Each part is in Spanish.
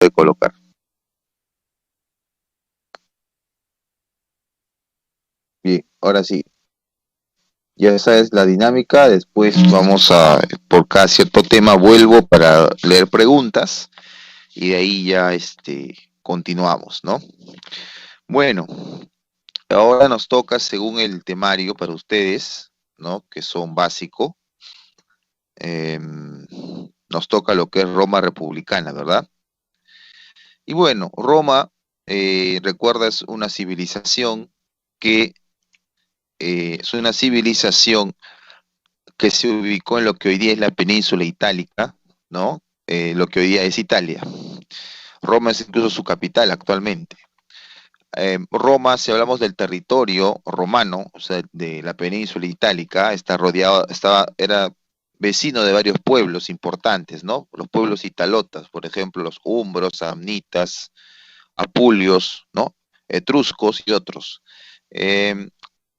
de colocar. Bien, ahora sí. Ya esa es la dinámica. Después vamos a, por cada cierto tema, vuelvo para leer preguntas y de ahí ya continuamos, ¿no? Bueno, ahora nos toca, según el temario para ustedes, ¿no? Que son básico, eh, nos toca lo que es Roma republicana, ¿verdad? Y bueno, Roma, recuerda, es una civilización que es una civilización que se ubicó en lo que hoy día es la península itálica, ¿no? Lo que hoy día es Italia. Roma es incluso su capital actualmente. Roma, si hablamos del territorio romano, o sea, de la península itálica, está rodeado, era vecino de varios pueblos importantes, ¿no? Los pueblos italotas, por ejemplo, los umbros, samnitas, apulios, ¿no? Etruscos y otros. Eh,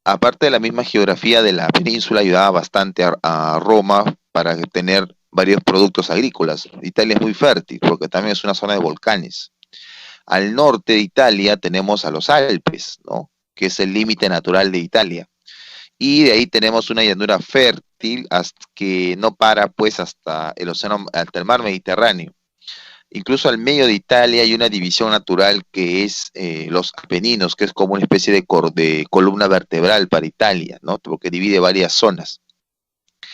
Aparte de la misma geografía de la península, ayudaba bastante a Roma para tener varios productos agrícolas. Italia es muy fértil porque también es una zona de volcanes. Al norte de Italia tenemos a los Alpes, ¿no? Que es el límite natural de Italia. Y de ahí tenemos una llanura fértil hasta que no para pues hasta el océano, hasta el mar Mediterráneo. Incluso al medio de Italia hay una división natural que es los Apeninos, que es como una especie de columna vertebral para Italia, ¿no? Porque divide varias zonas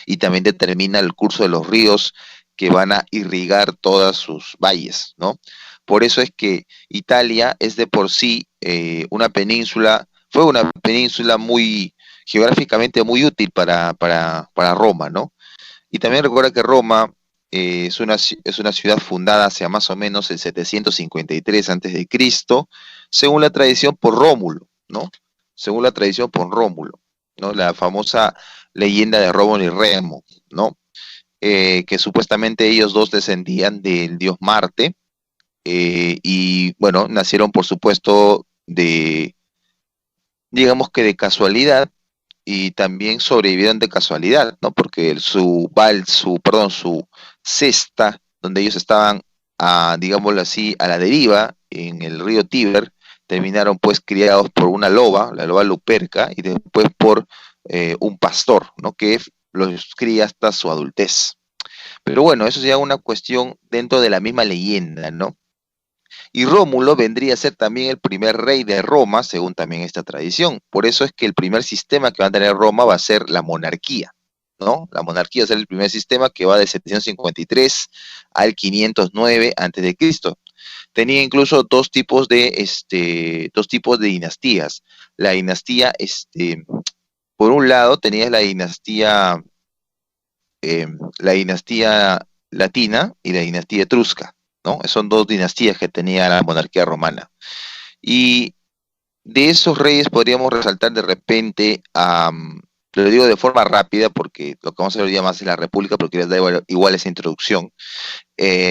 y también determina el curso de los ríos que van a irrigar todas sus valles, ¿no? Por eso es que Italia es de por sí una península, fue una península muy geográficamente muy útil para Roma, ¿no? Y también recuerda que Roma es una ciudad fundada hacia más o menos el 753 a.C., según la tradición por Rómulo, ¿no? Según la tradición por Rómulo, ¿no? La famosa leyenda de Rómulo y Remo, ¿no? Que supuestamente ellos dos descendían del dios Marte y, bueno, nacieron, por supuesto, digamos que de casualidad, y también sobrevivieron de casualidad, ¿no? Porque su cesta, donde ellos estaban, digámoslo así, a la deriva en el río Tíber, terminaron pues criados por una loba, la loba Luperca, y después por un pastor, ¿no? Que los cría hasta su adultez. Pero bueno, eso es ya una cuestión dentro de la misma leyenda, ¿no? Y Rómulo vendría a ser también el primer rey de Roma, según también esta tradición. Por eso es que el primer sistema que va a tener Roma va a ser la monarquía, ¿no? La monarquía va a ser el primer sistema que va de 753 al 509 a.C. Tenía incluso dos tipos de dinastías. La dinastía, por un lado, tenías la dinastía latina y la dinastía etrusca, ¿no? Son dos dinastías que tenía la monarquía romana. Y de esos reyes podríamos resaltar de repente, lo digo de forma rápida porque lo que vamos a ver ya más es la República, pero quería dar igual esa introducción.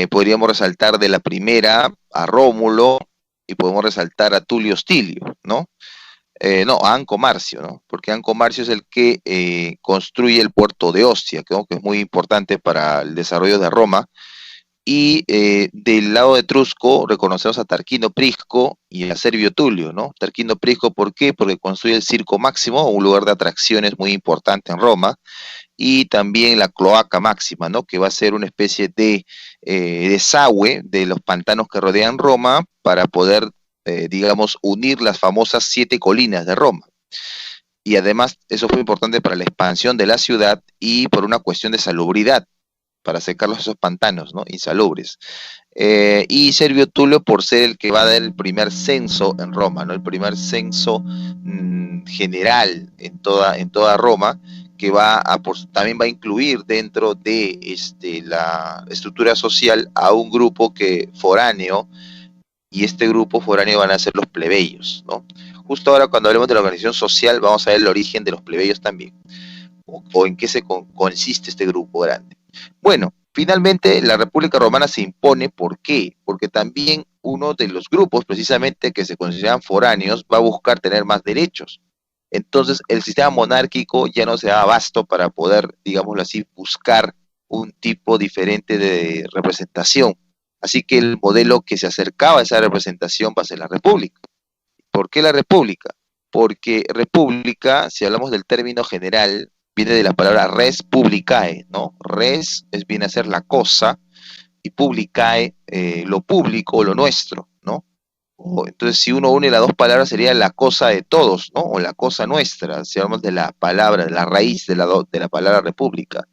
Podríamos resaltar de la primera a Rómulo y podemos resaltar a Tulio Hostilio, ¿no? No, a Anco Marcio, ¿no? Porque Anco Marcio es el que construye el puerto de Ostia, que es muy importante para el desarrollo de Roma. Y del lado etrusco reconocemos a Tarquino Prisco y a Servio Tulio, ¿no? Tarquino Prisco, ¿por qué? Porque construye el Circo Máximo, un lugar de atracciones muy importante en Roma, y también la Cloaca Máxima, ¿no? Que va a ser una especie de desagüe de los pantanos que rodean Roma para poder, digamos, unir las famosas 7 colinas de Roma. Y además eso fue importante para la expansión de la ciudad y por una cuestión de salubridad, para secarlos esos pantanos, ¿no? Insalubres. Y Servio Tulio por ser el que va a dar el primer censo en Roma, ¿no? El primer censo general en toda Roma, que también va a incluir dentro de la estructura social a un grupo foráneo, y este grupo foráneo van a ser los plebeyos, ¿no? Justo ahora, cuando hablemos de la organización social, vamos a ver el origen de los plebeyos también, o en qué consiste este grupo grande. Bueno, finalmente la República Romana se impone. ¿Por qué? Porque también uno de los grupos, precisamente, que se consideran foráneos, va a buscar tener más derechos. Entonces, el sistema monárquico ya no se da abasto para poder, digámoslo así, buscar un tipo diferente de representación Así que el modelo que se acercaba a esa representación va a ser la república. ¿Por qué la república? Porque república, si hablamos del término general, viene de la palabra res publicae, ¿no? Res viene a ser la cosa y publicae lo público o lo nuestro, ¿no? Entonces, si uno une las dos palabras, sería la cosa de todos, ¿no? O la cosa nuestra, si hablamos de la palabra, de la raíz de la palabra república.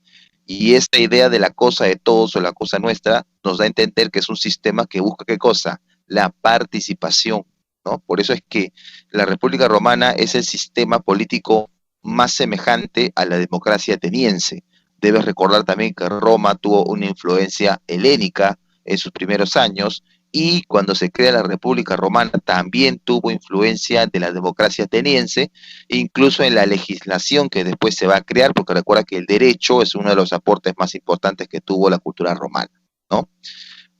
Y esta idea de la cosa de todos o la cosa nuestra nos da a entender que es un sistema que busca ¿qué cosa? La participación, ¿no? Por eso es que la República Romana es el sistema político más semejante a la democracia ateniense. Debes recordar también que Roma tuvo una influencia helénica en sus primeros años y cuando se crea la República Romana también tuvo influencia de la democracia ateniense, incluso en la legislación que después se va a crear, porque recuerda que el derecho es uno de los aportes más importantes que tuvo la cultura romana, ¿no?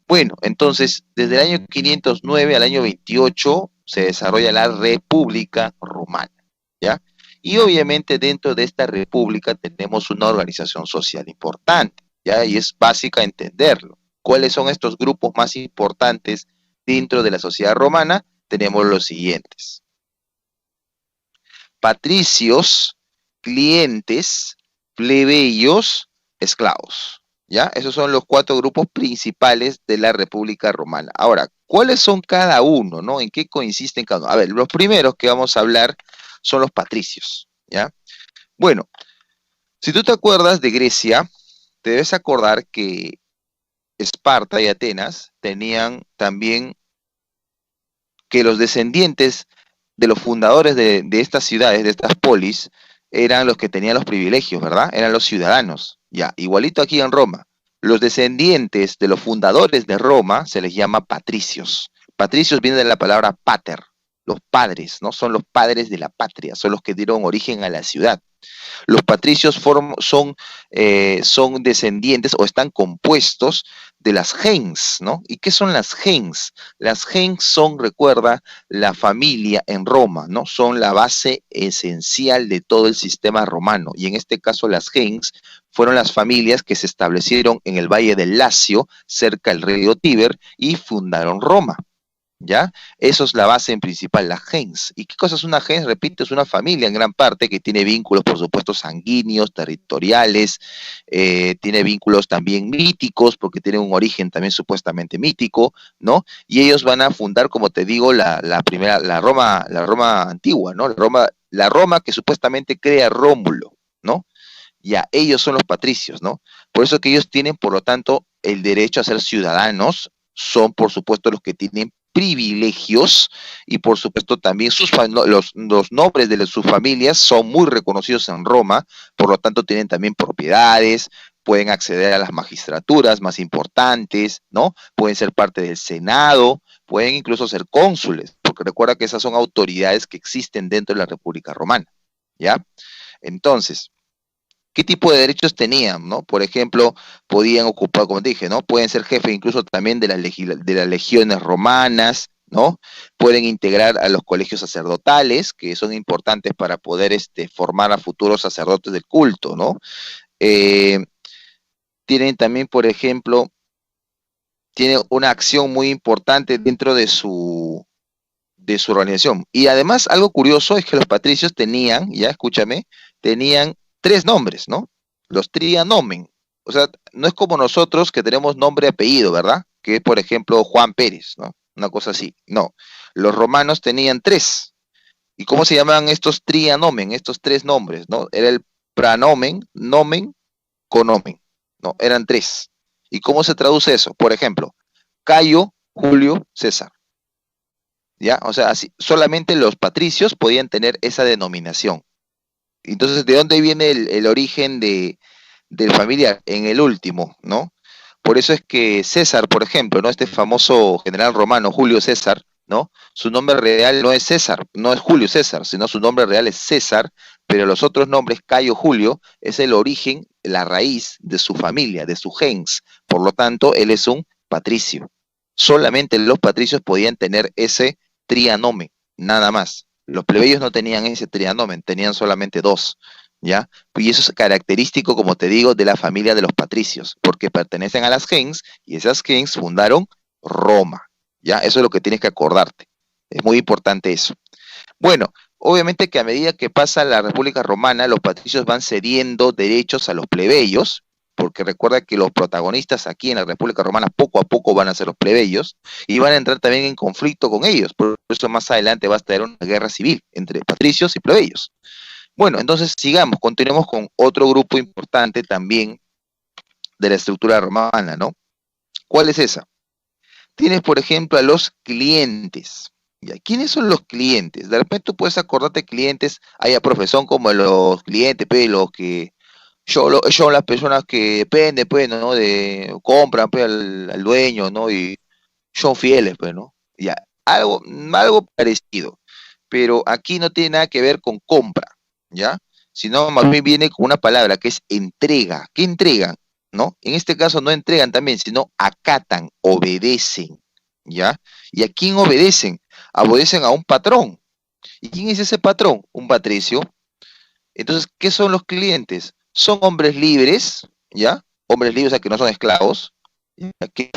Bueno, entonces, desde el año 509 al año 28 se desarrolla la República Romana, ¿ya? Y obviamente dentro de esta república tenemos una organización social importante, ¿ya? Y es básica entenderlo. ¿Cuáles son estos grupos más importantes dentro de la sociedad romana? Tenemos los siguientes: patricios, clientes, plebeyos, esclavos. ¿Ya? Esos son los 4 grupos principales de la República Romana. Ahora, ¿cuáles son cada uno, no? ¿En qué coinciden cada uno? A ver, los primeros que vamos a hablar son los patricios, ¿ya? Bueno, si tú te acuerdas de Grecia, te debes acordar que Esparta y Atenas tenían también que los descendientes de los fundadores de estas ciudades, de estas polis, eran los que tenían los privilegios, ¿verdad? Eran los ciudadanos. Ya, igualito aquí en Roma. Los descendientes de los fundadores de Roma se les llama patricios. Patricios viene de la palabra pater, los padres, ¿no? Son los padres de la patria, son los que dieron origen a la ciudad. Los patricios son descendientes o están compuestos de las gens, ¿no? ¿Y qué son las gens? Las gens son, recuerda, la familia en Roma, ¿no? Son la base esencial de todo el sistema romano. Y en este caso las gens fueron las familias que se establecieron en el Valle del Lacio, cerca del río Tíber, y fundaron Roma. ¿Ya? Eso es la base en principal, la gens. ¿Y qué cosa es una gens? Repito, es una familia en gran parte que tiene vínculos, por supuesto, sanguíneos, territoriales, tiene vínculos también míticos, porque tiene un origen también supuestamente mítico, ¿no? Y ellos van a fundar, como te digo, la Roma antigua, ¿no? La Roma que supuestamente crea Rómulo, ¿no? Ya, ellos son los patricios, ¿no? Por eso que ellos tienen, por lo tanto, el derecho a ser ciudadanos, son, por supuesto, los que tienen privilegios y por supuesto también los nombres de sus familias son muy reconocidos en Roma, por lo tanto tienen también propiedades, pueden acceder a las magistraturas más importantes, ¿no? Pueden ser parte del Senado, pueden incluso ser cónsules, porque recuerda que esas son autoridades que existen dentro de la República Romana, ¿ya? Entonces, ¿qué tipo de derechos tenían, no? Por ejemplo, podían ocupar, como te dije, ¿no? Pueden ser jefes incluso también de las legiones romanas, ¿no? Pueden integrar a los colegios sacerdotales, que son importantes para poder formar a futuros sacerdotes del culto, ¿no? Tienen también, por ejemplo, tienen una acción muy importante dentro de su organización. Y además, algo curioso es que los patricios tenían, ya escúchame, tenían 3 nombres, ¿no? Los trianomen. O sea, no es como nosotros que tenemos nombre y apellido, ¿verdad? Que es, por ejemplo, Juan Pérez, ¿no? Una cosa así. No. Los romanos tenían 3. ¿Y cómo se llamaban estos trianomen, estos 3 nombres, ¿no? Era el pranomen, nomen, conomen, ¿no? Eran 3. ¿Y cómo se traduce eso? Por ejemplo, Cayo, Julio, César. ¿Ya? O sea, así, solamente los patricios podían tener esa denominación. Entonces, ¿de dónde viene el origen del familiar? En el último, ¿no? Por eso es que César, por ejemplo, ¿no? Este famoso general romano, Julio César, ¿no? Su nombre real no es César, no es Julio César, sino su nombre real es César, pero los otros nombres, Cayo, Julio, es el origen, la raíz de su familia, de su gens. Por lo tanto, él es un patricio. Solamente los patricios podían tener ese trianomen, nada más. Los plebeyos no tenían ese trianomen, tenían solamente 2, ¿ya? Y eso es característico, como te digo, de la familia de los patricios, porque pertenecen a las gens, y esas gens fundaron Roma, ¿ya? Eso es lo que tienes que acordarte. Es muy importante eso. Bueno, obviamente que a medida que pasa la República Romana, los patricios van cediendo derechos a los plebeyos, porque recuerda que los protagonistas aquí en la República Romana poco a poco van a ser los plebeyos y van a entrar también en conflicto con ellos. Por eso más adelante va a estar una guerra civil entre patricios y plebeyos. Bueno, entonces sigamos, continuemos con otro grupo importante también de la estructura romana, ¿no? ¿Cuál es esa? Tienes, por ejemplo, a los clientes. ¿Ya? ¿Quiénes son los clientes? De repente tú puedes acordarte clientes, hay a profesión como los clientes, pues, los que son las personas que dependen, pues, ¿no? De compran, pues, al dueño, ¿no? Y son fieles, pues, ¿no? Ya, algo parecido. Pero aquí no tiene nada que ver con compra, ¿ya? Sino más bien viene con una palabra que es entrega. ¿Qué entregan? ¿No? En este caso no entregan también, sino acatan, obedecen, ¿ya? ¿Y a quién obedecen? Obedecen a un patrón. ¿Y quién es ese patrón? Un patricio. Entonces, ¿qué son los clientes? Son hombres libres, ¿ya? Hombres libres, o sea, que no son esclavos, ¿ya? Que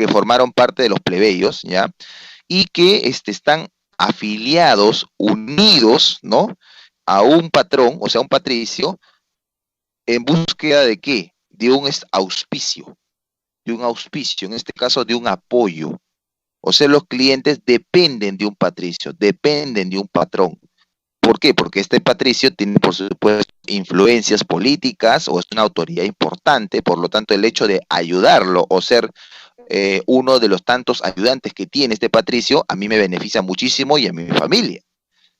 formaron parte de los plebeyos, ¿ya? Y que están afiliados, unidos, ¿no? A un patrón, o sea, un patricio, en búsqueda de qué? De un auspicio, en este caso de un apoyo. O sea, los clientes dependen de un patricio, dependen de un patrón. ¿Por qué? Porque este patricio tiene, por supuesto, influencias políticas o es una autoridad importante, por lo tanto, el hecho de ayudarlo o ser uno de los tantos ayudantes que tiene este patricio, a mí me beneficia muchísimo y a mi familia.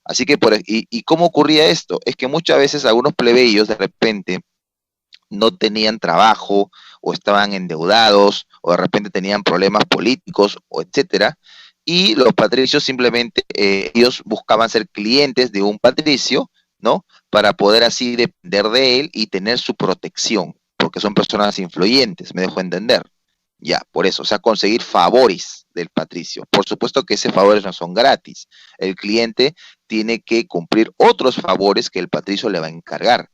Así que, ¿y cómo ocurría esto? Es que muchas veces algunos plebeyos de repente no tenían trabajo o estaban endeudados o de repente tenían problemas políticos o etcétera, y los patricios simplemente ellos buscaban ser clientes de un patricio, ¿no? Para poder así depender de él y tener su protección, porque son personas influyentes, me dejo entender. Ya, por eso, o sea, conseguir favores del patricio. Por supuesto que esos favores no son gratis. El cliente tiene que cumplir otros favores que el patricio le va a encargar.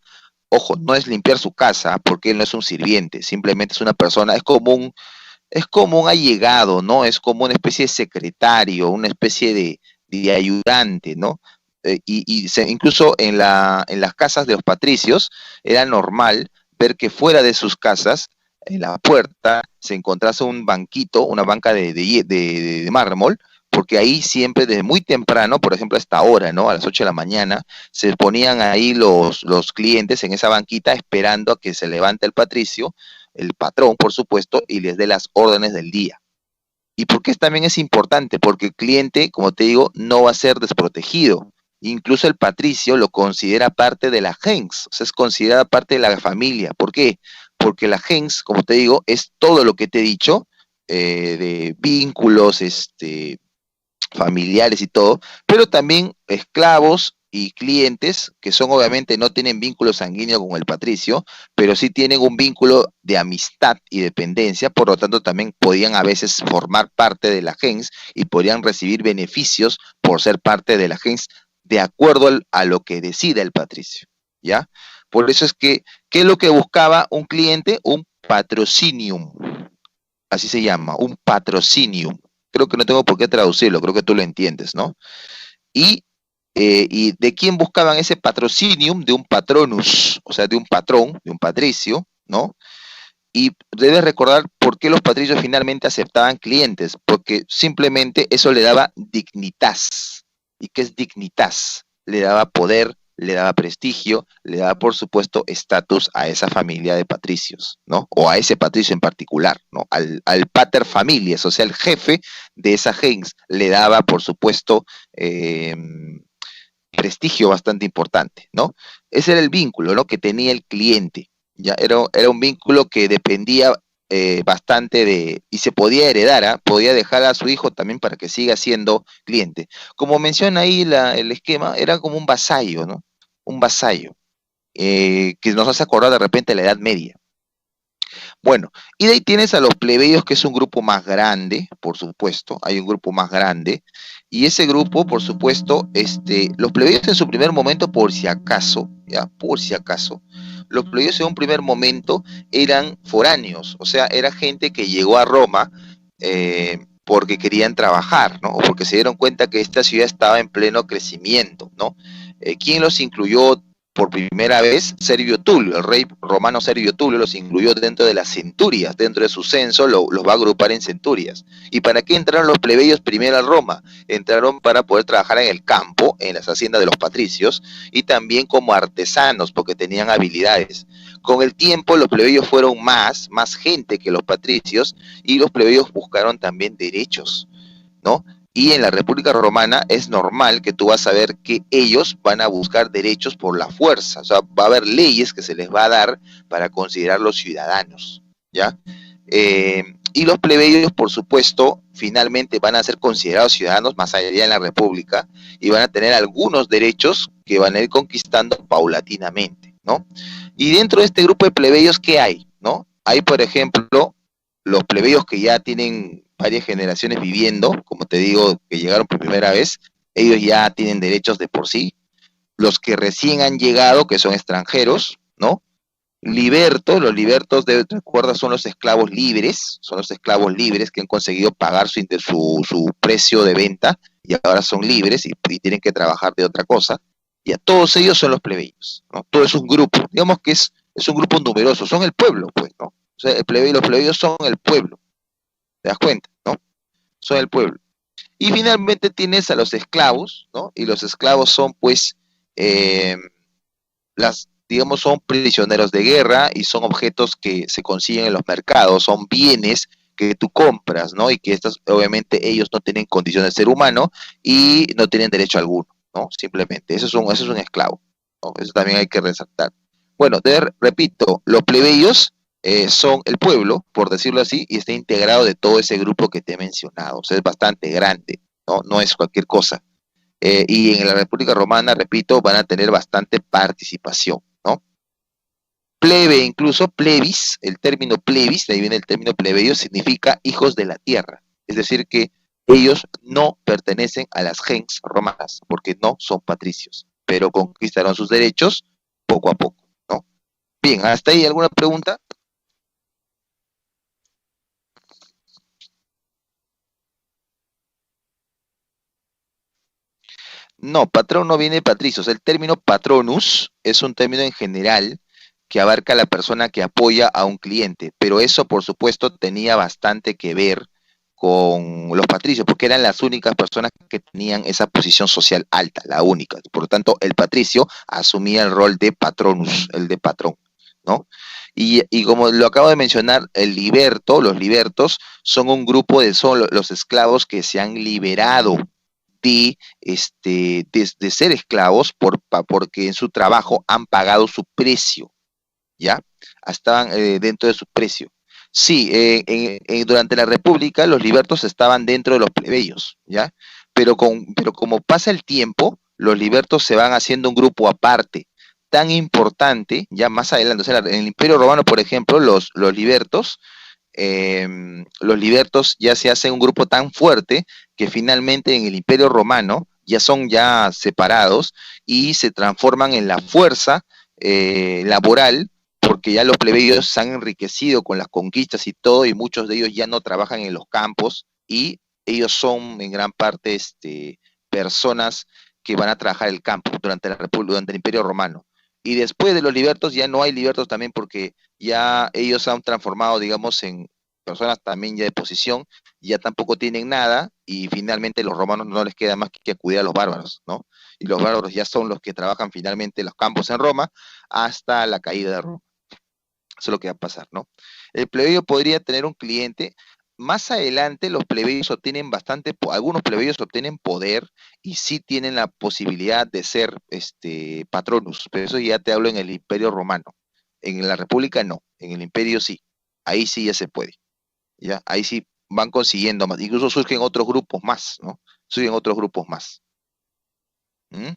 Ojo, no es limpiar su casa porque él no es un sirviente, simplemente es una persona, es como un allegado, ¿no? Es como una especie de secretario, una especie de ayudante, ¿no? Incluso en las casas de los patricios era normal ver que fuera de sus casas, en la puerta, se encontrase un banquito, una banca de mármol, porque ahí siempre desde muy temprano, por ejemplo a esta hora, ¿no? A las 8 de la mañana, se ponían ahí los clientes en esa banquita esperando a que se levante el patricio, el patrón, por supuesto, y les dé las órdenes del día. ¿Y por qué también es importante? Porque el cliente, como te digo, no va a ser desprotegido. Incluso el patricio lo considera parte de la gens, o sea, es considerada parte de la familia. ¿Por qué? Porque la gens, como te digo, es todo lo que te he dicho, de vínculos, familiares y todo, pero también esclavos y clientes que son obviamente no tienen vínculo sanguíneo con el patricio, pero sí tienen un vínculo de amistad y dependencia, por lo tanto también podían a veces formar parte de la gens y podrían recibir beneficios por ser parte de la gens de acuerdo a lo que decida el patricio, ¿ya? Por eso es que, ¿qué es lo que buscaba un cliente? Un patrocinium, así se llama, un patrocinium. Creo que no tengo por qué traducirlo, creo que tú lo entiendes, ¿no? Y de quién buscaban ese patrocinium, de un patronus, o sea, de un patrón, de un patricio, ¿no? Y debes recordar por qué los patricios finalmente aceptaban clientes, porque simplemente eso le daba dignitas. ¿Y qué es dignitas? Le daba poder, le daba prestigio, le daba, por supuesto, estatus a esa familia de patricios, ¿no? O a ese patricio en particular, ¿no? Al pater familias, o sea, el jefe de esa gens, le daba, por supuesto, prestigio bastante importante, ¿no? Ese era el vínculo, ¿no? Que tenía el cliente. Ya era un vínculo que dependía bastante y se podía heredar, ¿eh? Podía dejar a su hijo también para que siga siendo cliente. Como menciona ahí el esquema, era como un vasallo, ¿no? Un vasallo, que nos hace acordar de repente la Edad Media. Bueno, y de ahí tienes a los plebeyos, que es un grupo más grande, por supuesto, hay un grupo más grande, y ese grupo, por supuesto, los plebeyos en su primer momento, por si acaso, ya, por si acaso, los plebeyos en un primer momento eran foráneos, o sea, era gente que llegó a Roma porque querían trabajar, ¿no? O porque se dieron cuenta que esta ciudad estaba en pleno crecimiento, ¿no? ¿Quién los incluyó por primera vez? Servio Tulio, el rey romano Servio Tulio los incluyó dentro de las centurias, dentro de su censo los va a agrupar en centurias. ¿Y para qué entraron los plebeyos primero a Roma? Entraron para poder trabajar en el campo, en las haciendas de los patricios, y también como artesanos, porque tenían habilidades. Con el tiempo los plebeyos fueron más gente que los patricios, y los plebeyos buscaron también derechos, ¿no? Y en la República Romana es normal que tú vas a ver que ellos van a buscar derechos por la fuerza, o sea, va a haber leyes que se les va a dar para considerarlos ciudadanos, ¿ya? Y los plebeyos, por supuesto, finalmente van a ser considerados ciudadanos más allá en la República y van a tener algunos derechos que van a ir conquistando paulatinamente, ¿no? Y dentro de este grupo de plebeyos, ¿qué hay? ¿No? Hay, por ejemplo, los plebeyos que ya tienen varias generaciones viviendo, como te digo, que llegaron por primera vez, ellos ya tienen derechos de por sí. Los que recién han llegado, que son extranjeros, ¿no? Los libertos, de recuerda, son los esclavos libres que han conseguido pagar su precio de venta y ahora son libres y tienen que trabajar de otra cosa. Y a todos ellos son los plebeyos, ¿no? Todo es un grupo, digamos que es un grupo numeroso, son el pueblo, pues, ¿no? O sea, los plebeyos son el pueblo, ¿te das cuenta, no? Son el pueblo. Y finalmente tienes a los esclavos, ¿no? Y los esclavos son, pues, eh, digamos, son prisioneros de guerra y son objetos que se consiguen en los mercados, son bienes que tú compras, ¿no? Y que estos, obviamente, ellos no tienen condición de ser humano y no tienen derecho alguno, ¿no? Simplemente, eso es un esclavo, ¿no? Eso también hay que resaltar. Bueno, repito, los plebeyos son el pueblo, por decirlo así, y está integrado de todo ese grupo que te he mencionado, o sea, es bastante grande, ¿no? No es cualquier cosa. Y en la República Romana, repito, van a tener bastante participación, ¿no? Plebe, incluso plebis, el término plebis, de ahí viene el término plebeyo, significa hijos de la tierra. Es decir, que ellos no pertenecen a las gens romanas, porque no son patricios, pero conquistaron sus derechos poco a poco, ¿no? Bien, ¿hasta ahí alguna pregunta? No, patrón no viene de patricios. El término patronus es un término en general que abarca a la persona que apoya a un cliente, pero eso por supuesto tenía bastante que ver con los patricios, porque eran las únicas personas que tenían esa posición social alta, la única. Por lo tanto, el patricio asumía el rol de patronus, el de patrón, ¿no? Y como lo acabo de mencionar, los libertos son un grupo son los esclavos que se han liberado de ser esclavos porque en su trabajo han pagado su precio, ¿ya? Estaban dentro de su precio. Sí, durante la República los libertos estaban dentro de los plebeyos, ¿ya? Pero como pasa el tiempo, los libertos se van haciendo un grupo aparte, tan importante, ya más adelante, o sea, en el Imperio Romano, por ejemplo, los libertos ya se hacen un grupo tan fuerte que finalmente en el Imperio Romano ya son ya separados y se transforman en la fuerza laboral porque ya los plebeyos se han enriquecido con las conquistas y todo y muchos de ellos ya no trabajan en los campos y ellos son en gran parte personas que van a trabajar el campo durante la República, durante el Imperio Romano. Y después de los libertos ya no hay libertos también porque ya ellos se han transformado, digamos, en personas también ya de posición, ya tampoco tienen nada y finalmente los romanos no les queda más que acudir a los bárbaros, ¿no? Y los bárbaros ya son los que trabajan finalmente en los campos en Roma hasta la caída de Roma. Eso es lo que va a pasar, ¿no? El plebeyo podría tener un cliente. Más adelante los plebeyos obtienen algunos plebeyos obtienen poder y sí tienen la posibilidad de ser patronus, pero eso ya te hablo en el Imperio Romano. En la República no, en el Imperio sí. Ahí sí ya se puede. ¿Ya? Ahí sí van consiguiendo más. Incluso surgen otros grupos más, ¿no? Surgen otros grupos más. ¿Mm?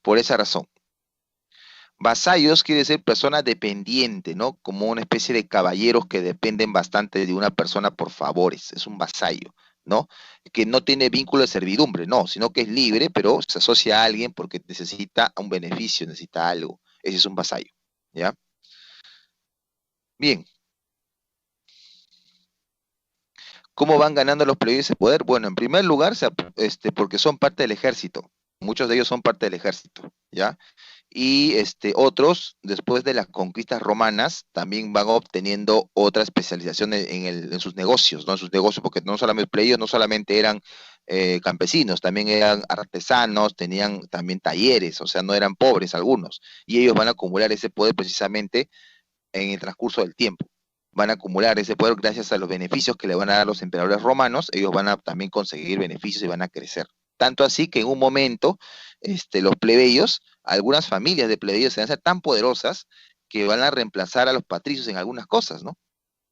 Por esa razón. Vasallos quiere decir persona dependiente, ¿no? Como una especie de caballeros que dependen bastante de una persona por favores. Es un vasallo, ¿no? Que no tiene vínculo de servidumbre, no, sino que es libre, pero se asocia a alguien porque necesita un beneficio, necesita algo. Ese es un vasallo, ¿ya? Bien, ¿Cómo van ganando los plebeyos ese poder? Bueno, en primer lugar, porque son parte del ejército. Muchos de ellos son parte del ejército, ¿ya? Y otros, después de las conquistas romanas, también van obteniendo otra especialización en sus negocios, ¿no? En sus negocios, porque no solamente plebeyos, no solamente eran campesinos, también eran artesanos, tenían también talleres, o sea, no eran pobres algunos. Y ellos van a acumular ese poder precisamente en el transcurso del tiempo. Van a acumular ese poder gracias a los beneficios que le van a dar los emperadores romanos, ellos van a también conseguir beneficios y van a crecer. Tanto así que en un momento los plebeyos, algunas familias de plebeyos se van a ser tan poderosas que van a reemplazar a los patricios en algunas cosas, ¿no?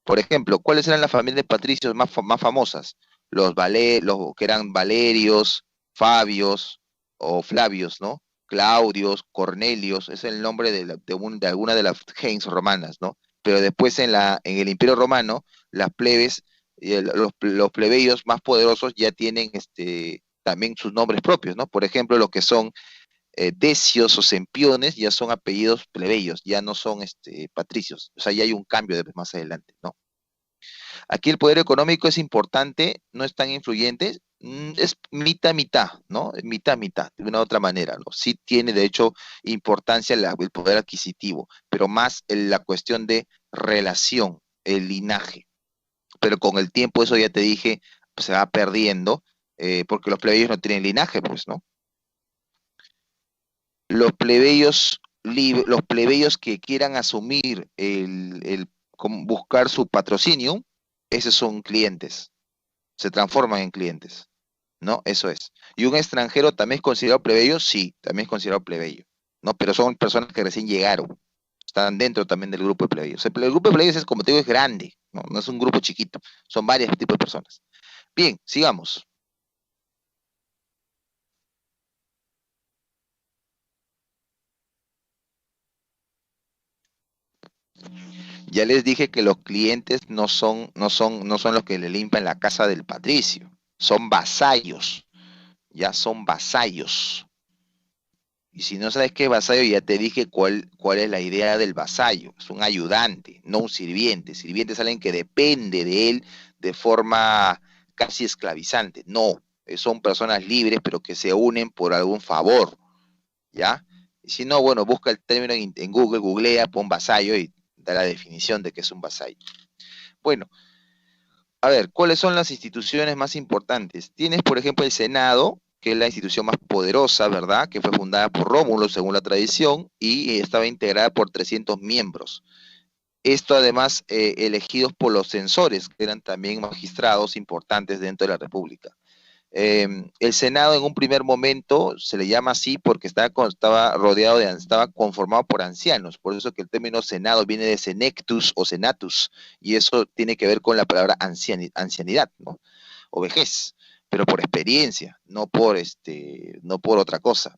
Por ejemplo, ¿cuáles eran las familias de patricios más famosas? Los que eran Valerios, Fabios o Flavios, ¿no? Claudios, Cornelios, es el nombre de alguna de las gens romanas, ¿no? Pero después en el Imperio Romano, las plebes, los plebeyos más poderosos ya tienen también sus nombres propios, ¿no? Por ejemplo, los que son decios o sempiones ya son apellidos plebeyos, ya no son patricios. O sea, ya hay un cambio más adelante, ¿no? Aquí el poder económico es importante, no es tan influyente, es mitad-mitad, ¿no? Mitad-mitad, de una u otra manera, ¿no? Sí tiene, de hecho, importancia el poder adquisitivo, pero más en la cuestión de relación, el linaje. Pero con el tiempo, eso ya te dije, pues, se va perdiendo, porque los plebeyos no tienen linaje, pues, ¿no? Los plebeyos que quieran asumir buscar su patrocinio, esos son clientes, se transforman en clientes, ¿no? Eso es. ¿Y un extranjero también es considerado plebeyo? Sí, también es considerado plebeyo, ¿no? Pero son personas que recién llegaron, están dentro también del grupo de plebeyos. El grupo de plebeyos es, como te digo, es grande, ¿no? No es un grupo chiquito, son varios tipos de personas. Bien, sigamos. Ya les dije que los clientes no son los que le limpian la casa del patricio, son vasallos, ya son vasallos. Y si no sabes qué es vasallo, ya te dije cuál es la idea del vasallo. Es un ayudante, no un sirviente. Sirviente es alguien que depende de él de forma casi esclavizante. No, son personas libres, pero que se unen por algún favor, ¿ya? Y si no, bueno, busca el término en Google, googlea, pon vasallo y da la definición de qué es un vasallo. Bueno, a ver, ¿cuáles son las instituciones más importantes? Tienes, por ejemplo, el Senado, que es la institución más poderosa, ¿verdad? Que fue fundada por Rómulo, según la tradición, y estaba integrada por 300 miembros. Esto además elegidos por los censores, que eran también magistrados importantes dentro de la República. El Senado en un primer momento se le llama así porque estaba conformado por ancianos, por eso que el término Senado viene de senectus o senatus, y eso tiene que ver con la palabra ancianidad, ¿no? O vejez, pero por experiencia, no por otra cosa.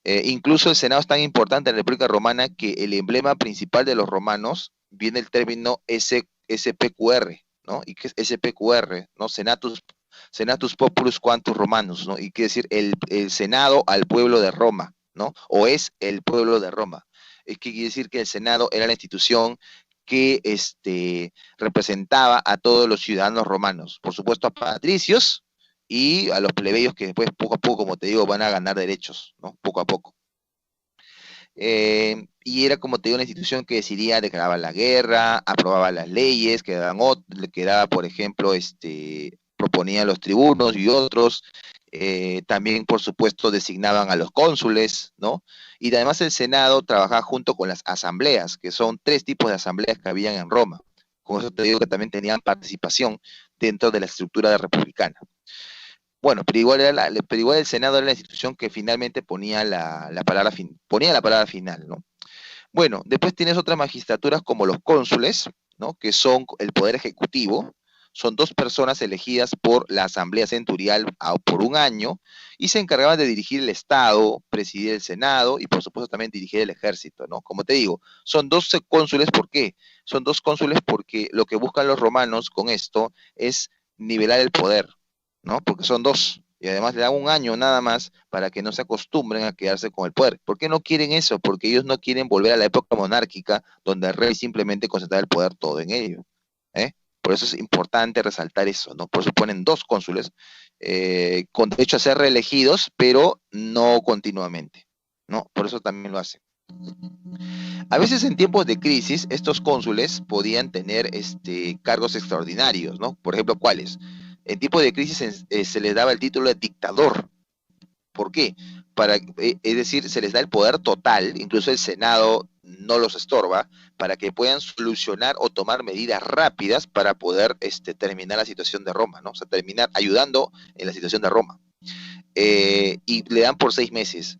Incluso el Senado es tan importante en la República Romana que el emblema principal de los romanos viene el término SPQR, ¿no? ¿Y qué es SPQR? ¿No? Senatus Populus Quantus Romanus, ¿no? Y quiere decir el Senado al pueblo de Roma, ¿no? O es el pueblo de Roma. Es que quiere decir que el Senado era la institución que representaba a todos los ciudadanos romanos, por supuesto a patricios y a los plebeyos que después poco a poco, como te digo, van a ganar derechos, ¿no? Poco a poco. Y era, como te digo, una institución que decidía, declaraba la guerra, aprobaba las leyes, que daba, por ejemplo, proponía los tribunos y otros, también, por supuesto, designaban a los cónsules, ¿no? Y además el Senado trabajaba junto con las asambleas, que son 3 tipos de asambleas que habían en Roma. Con eso te digo que también tenían participación dentro de la estructura republicana. Bueno, pero igual el Senado era la institución que finalmente ponía la palabra final, ¿no? Bueno, después tienes otras magistraturas como los cónsules, ¿no? Que son el poder ejecutivo. Son 2 personas elegidas por la Asamblea Centurial por un año y se encargaban de dirigir el Estado, presidir el Senado y por supuesto también dirigir el ejército, ¿no? Como te digo, son 2 cónsules, ¿por qué? Son 2 cónsules porque lo que buscan los romanos con esto es nivelar el poder, ¿no? Porque son 2 y además le dan un año nada más para que no se acostumbren a quedarse con el poder. ¿Por qué no quieren eso? Porque ellos no quieren volver a la época monárquica donde el rey simplemente concentraba el poder todo en ello, ¿eh? Por eso es importante resaltar eso, ¿no? Por eso ponen 2 cónsules, con derecho a ser reelegidos, pero no continuamente, ¿no? Por eso también lo hacen. A veces en tiempos de crisis, estos cónsules podían tener cargos extraordinarios, ¿no? Por ejemplo, ¿cuáles? En tiempos de crisis se les daba el título de dictador. ¿Por qué? Es decir, se les da el poder total, incluso el Senado no los estorba, para que puedan solucionar o tomar medidas rápidas para poder terminar la situación de Roma, ¿no? O sea, terminar ayudando en la situación de Roma. Y le dan por 6 meses.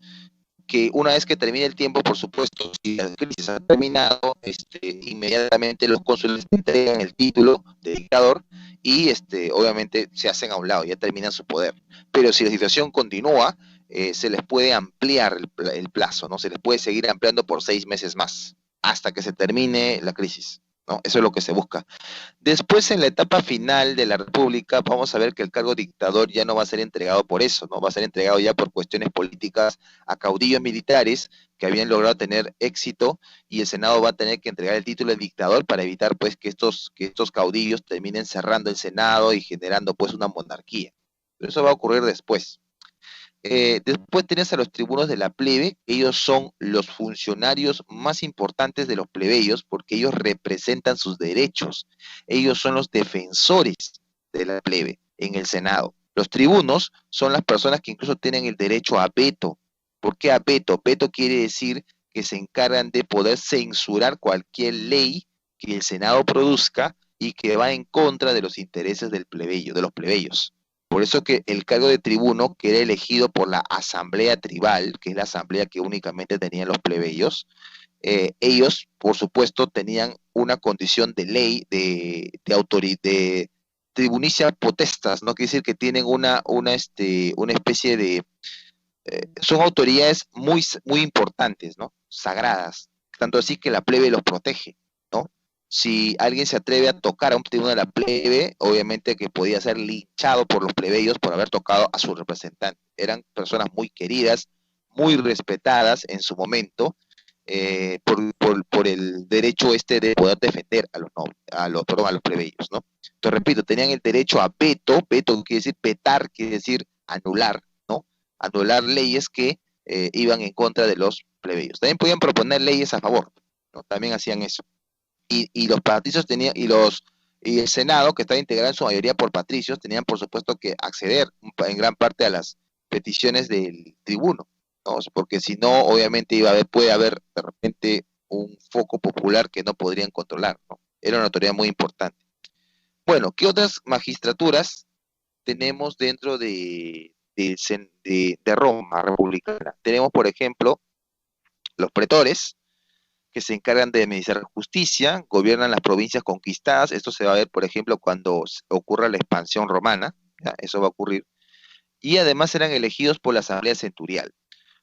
Que una vez que termine el tiempo, por supuesto, si la crisis ha terminado, inmediatamente los cónsules entregan el título de dictador y obviamente se hacen a un lado, ya terminan su poder. Pero si la situación continúa, se les puede ampliar el plazo, ¿no? Se les puede seguir ampliando por 6 meses más, hasta que se termine la crisis, ¿no? Eso es lo que se busca. Después, en la etapa final de la República, vamos a ver que el cargo dictador ya no va a ser entregado por eso, ¿no? Va a ser entregado ya por cuestiones políticas a caudillos militares que habían logrado tener éxito, y el Senado va a tener que entregar el título de dictador para evitar pues que estos caudillos terminen cerrando el Senado y generando pues una monarquía. Pero eso va a ocurrir después. Después tenés a los tribunos de la plebe. Ellos son los funcionarios más importantes de los plebeyos porque ellos representan sus derechos. Ellos son los defensores de la plebe en el Senado. Los tribunos son las personas que incluso tienen el derecho a veto. ¿Por qué a veto? Veto quiere decir que se encargan de poder censurar cualquier ley que el Senado produzca y que va en contra de los intereses del plebeyo, de los plebeyos. Por eso que el cargo de tribuno, que era elegido por la asamblea tribal, que es la asamblea que únicamente tenían los plebeyos, ellos, por supuesto, tenían una condición de ley, de tribunicia potestas, ¿no? Quiere decir que tienen una especie de... son autoridades muy, muy importantes, ¿no? Sagradas. Tanto así que la plebe los protege, ¿no? Si alguien se atreve a tocar a un tribuno de la plebe, obviamente que podía ser linchado por los plebeyos por haber tocado a su representante. Eran personas muy queridas, muy respetadas en su momento, por el derecho de poder defender a los nobles, perdón, a los plebeyos, ¿no? Entonces, repito, tenían el derecho a veto. Veto quiere decir petar, quiere decir anular, ¿no? Anular leyes que iban en contra de los plebeyos. También podían proponer leyes a favor, ¿no? También hacían eso. Y los patricios tenían, y el Senado, que estaba integrado en su mayoría por patricios, tenían por supuesto que acceder en gran parte a las peticiones del tribuno, ¿no? Porque si no, obviamente puede haber de repente un foco popular que no podrían controlar, ¿no? Era una autoridad muy importante. Bueno, ¿qué otras magistraturas tenemos dentro de Roma republicana? Tenemos, por ejemplo, los pretores, que se encargan de administrar justicia, gobiernan las provincias conquistadas. Esto se va a ver, por ejemplo, cuando ocurra la expansión romana, ¿ya? Eso va a ocurrir. Y además serán elegidos por la Asamblea Centurial.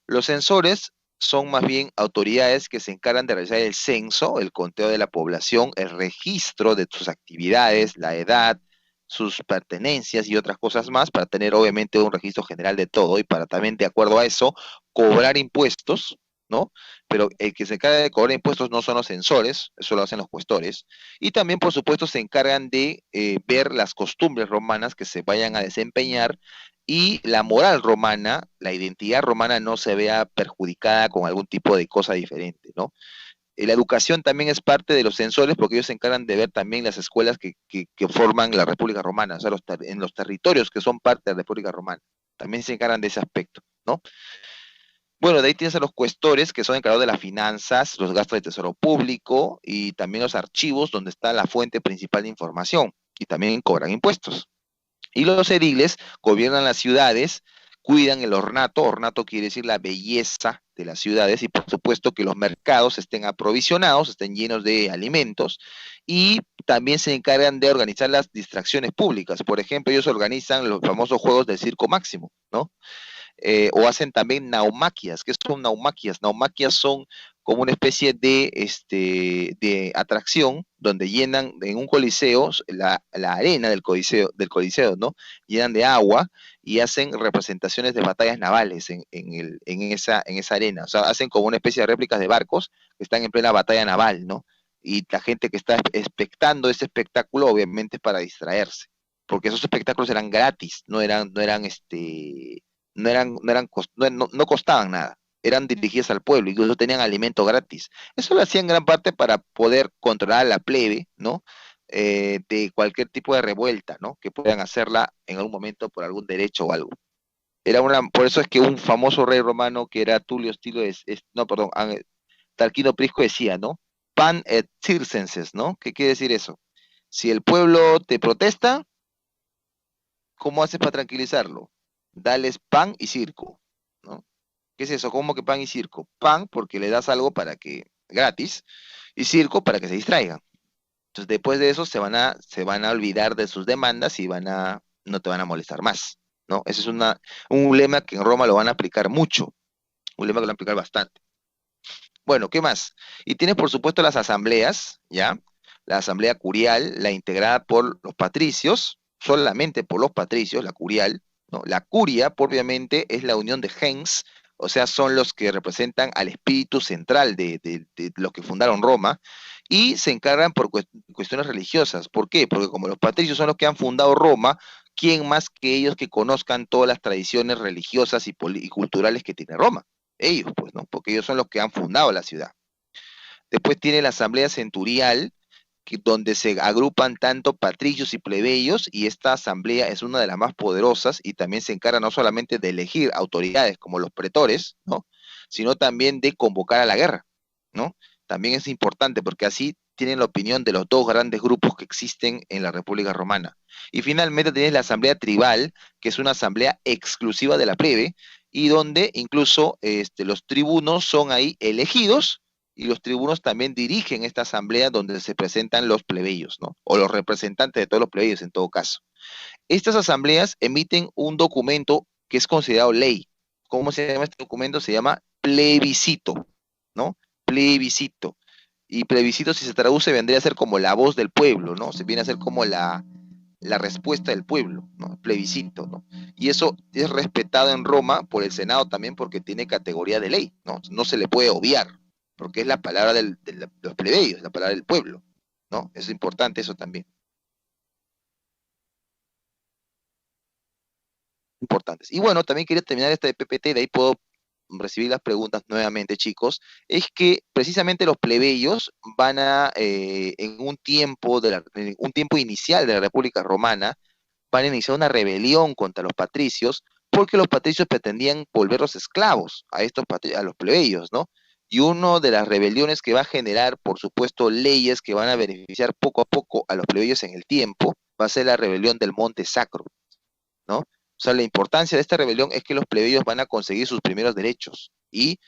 Los censores son más bien autoridades que se encargan de realizar el censo, el conteo de la población, el registro de sus actividades, la edad, sus pertenencias y otras cosas más, para tener obviamente un registro general de todo y para también, de acuerdo a eso, cobrar impuestos, ¿no? Pero el que se encarga de cobrar impuestos no son los censores, eso lo hacen los cuestores, y también, por supuesto, se encargan de ver las costumbres romanas que se vayan a desempeñar y la moral romana, la identidad romana no se vea perjudicada con algún tipo de cosa diferente, ¿no? La educación también es parte de los censores porque ellos se encargan de ver también las escuelas que forman la República Romana, o sea, en los territorios que son parte de la República Romana. También se encargan de ese aspecto, ¿no? Bueno, de ahí tienes a los cuestores, que son encargados de las finanzas, los gastos de tesoro público y también los archivos, donde está la fuente principal de información, y también cobran impuestos. Y los ediles gobiernan las ciudades, cuidan el ornato. Ornato quiere decir la belleza de las ciudades, y por supuesto que los mercados estén aprovisionados, estén llenos de alimentos, y también se encargan de organizar las distracciones públicas. Por ejemplo, ellos organizan los famosos juegos del Circo Máximo, ¿no? O hacen también naumaquias. ¿Qué son naumaquias? Naumaquias son como una especie de atracción donde llenan en un coliseo la arena del coliseo, ¿no? Llenan de agua y hacen representaciones de batallas navales en esa arena. O sea, hacen como una especie de réplicas de barcos que están en plena batalla naval, ¿no? y la gente que está expectando ese espectáculo obviamente es para distraerse, porque esos espectáculos eran gratis, no costaban nada, eran dirigidos al pueblo, incluso tenían alimento gratis. Eso lo hacían en gran parte para poder controlar a la plebe, ¿no? De cualquier tipo de revuelta, ¿no? Que puedan hacerla en algún momento por algún derecho o algo. Por eso es que un famoso rey romano que era Tulio Estilo, no, perdón, Tarquino Prisco decía, ¿no? Pan et circenses, ¿no? ¿Qué quiere decir eso? Si el pueblo te protesta, ¿cómo haces para tranquilizarlo? Dales pan y circo, ¿no? ¿Qué es eso? ¿Cómo que pan y circo? Pan porque le das algo para que, gratis, y circo para que se distraigan. Entonces después de eso se van a olvidar de sus demandas y no te van a molestar más, ¿no? Ese es un lema que en Roma lo van a aplicar mucho, un lema que lo van a aplicar bastante. Bueno, ¿qué más? Y tienes, por supuesto, las asambleas, ¿ya? La asamblea curial, la integrada por los patricios, solamente por los patricios, la curial, ¿no? La curia, propiamente, es la unión de gens, o sea, son los que representan al espíritu central de los que fundaron Roma, y se encargan por cuestiones religiosas. ¿Por qué? Porque como los patricios son los que han fundado Roma, ¿quién más que ellos que conozcan todas las tradiciones religiosas y culturales que tiene Roma? Ellos, pues, ¿no? Porque ellos son los que han fundado la ciudad. Después tiene la asamblea centurial, donde se agrupan tanto patricios y plebeyos, y esta asamblea es una de las más poderosas y también se encarga no solamente de elegir autoridades como los pretores, ¿no? Sino también de convocar a la guerra, ¿no? También es importante porque así tienen la opinión de los dos grandes grupos que existen en la República Romana. Y finalmente tienes la asamblea tribal, que es una asamblea exclusiva de la plebe, y donde incluso los tribunos son ahí elegidos y los tribunos también dirigen esta asamblea donde se presentan los plebeyos, ¿no? O los representantes de todos los plebeyos en todo caso. Estas asambleas emiten un documento que es considerado ley. ¿Cómo se llama este documento? Se llama plebiscito, ¿no? Plebiscito. Y plebiscito, si se traduce, vendría a ser como la voz del pueblo, ¿no? Se viene a ser como la respuesta del pueblo, ¿no? Plebiscito, ¿no? Y eso es respetado en Roma por el Senado también porque tiene categoría de ley, ¿no? No se le puede obviar, porque es la palabra de los plebeyos, la palabra del pueblo, ¿no? Es importante eso también. Importantes. Y bueno, también quería terminar esta de PPT, de ahí puedo recibir las preguntas nuevamente, chicos, es que precisamente los plebeyos van en en un tiempo inicial de la República Romana, van a iniciar una rebelión contra los patricios, porque los patricios pretendían volverlos esclavos a los plebeyos, ¿no? Y una de las rebeliones que va a generar, por supuesto, leyes que van a beneficiar poco a poco a los plebeyos en el tiempo, va a ser la rebelión del Monte Sacro, ¿no? O sea, la importancia de esta rebelión es que los plebeyos van a conseguir sus primeros derechos y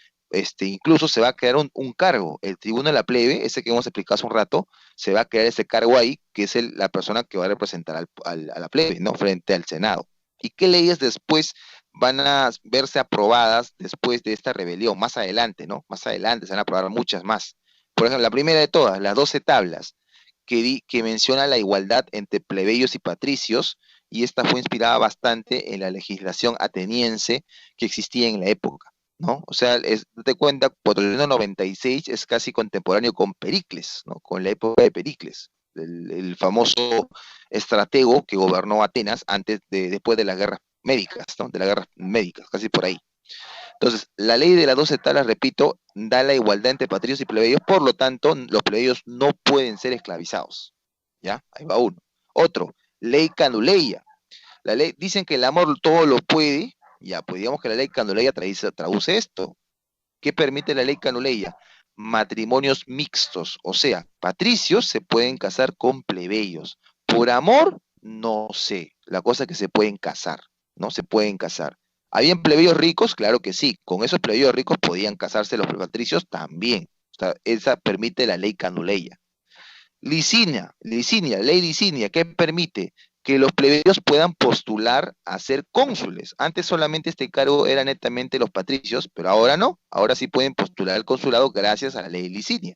incluso se va a crear un cargo, el tribuno de la plebe, ese que hemos explicado hace un rato, se va a crear ese cargo ahí, que es la persona que va a representar a la plebe, ¿no? Frente al Senado. ¿Y qué leyes después van a verse aprobadas después de esta rebelión? Más adelante, ¿no? Más adelante se van a aprobar muchas más. Por ejemplo, la primera de todas, las 12 tablas, que menciona la igualdad entre plebeyos y patricios, y esta fue inspirada bastante en la legislación ateniense que existía en la época, ¿no? O sea, date cuenta, 496 es casi contemporáneo con Pericles, ¿no? Con la época de Pericles, el famoso estratego que gobernó Atenas después de las guerras médicas, ¿no? De las guerras médicas, casi por ahí. Entonces, la ley de las 12 tablas, repito, da la igualdad entre patricios y plebeyos, por lo tanto, los plebeyos no pueden ser esclavizados. ¿Ya? Ahí va uno. Otro, ley canuleia. La ley, dicen que el amor todo lo puede, ya, pues digamos que la ley canuleia traduce esto. ¿Qué permite la ley canuleia? Matrimonios mixtos, o sea, patricios se pueden casar con plebeyos. Por amor, no sé. La cosa es que se pueden casar, ¿no? Se pueden casar. ¿Habían plebeyos ricos? Claro que sí. Con esos plebeyos ricos podían casarse los patricios también. O sea, esa permite la ley canuleia. Ley licinia, ¿qué permite? Que los plebeyos puedan postular a ser cónsules. Antes solamente este cargo era netamente los patricios, pero ahora no. Ahora sí pueden postular al consulado gracias a la ley licinia.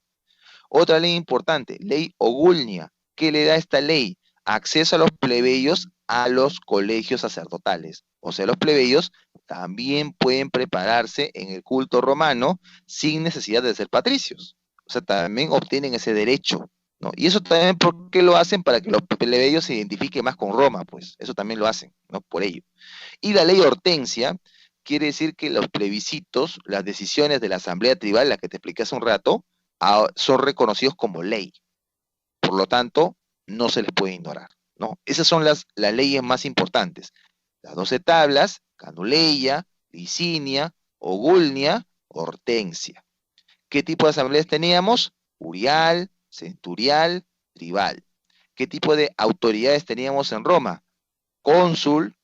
Otra ley importante, ley Ogulnia. ¿Qué le da esta ley? Acceso a los plebeyos a los colegios sacerdotales. O sea, los plebeyos también pueden prepararse en el culto romano sin necesidad de ser patricios. O sea, también obtienen ese derecho, ¿no? Y eso también, ¿por qué lo hacen? Para que los plebeyos se identifiquen más con Roma, pues. Eso también lo hacen, ¿no? Por ello. Y la ley Hortensia quiere decir que los plebiscitos, las decisiones de la asamblea tribal, la que te expliqué hace un rato, son reconocidos como ley. Por lo tanto, no se les puede ignorar, ¿no? Esas son las leyes más importantes. Las 12 tablas, Canuleia, Licinia, Ogulnia, Hortensia. ¿Qué tipo de asambleas teníamos? Curial, centurial, tribal. ¿Qué tipo de autoridades teníamos en Roma? Cónsul,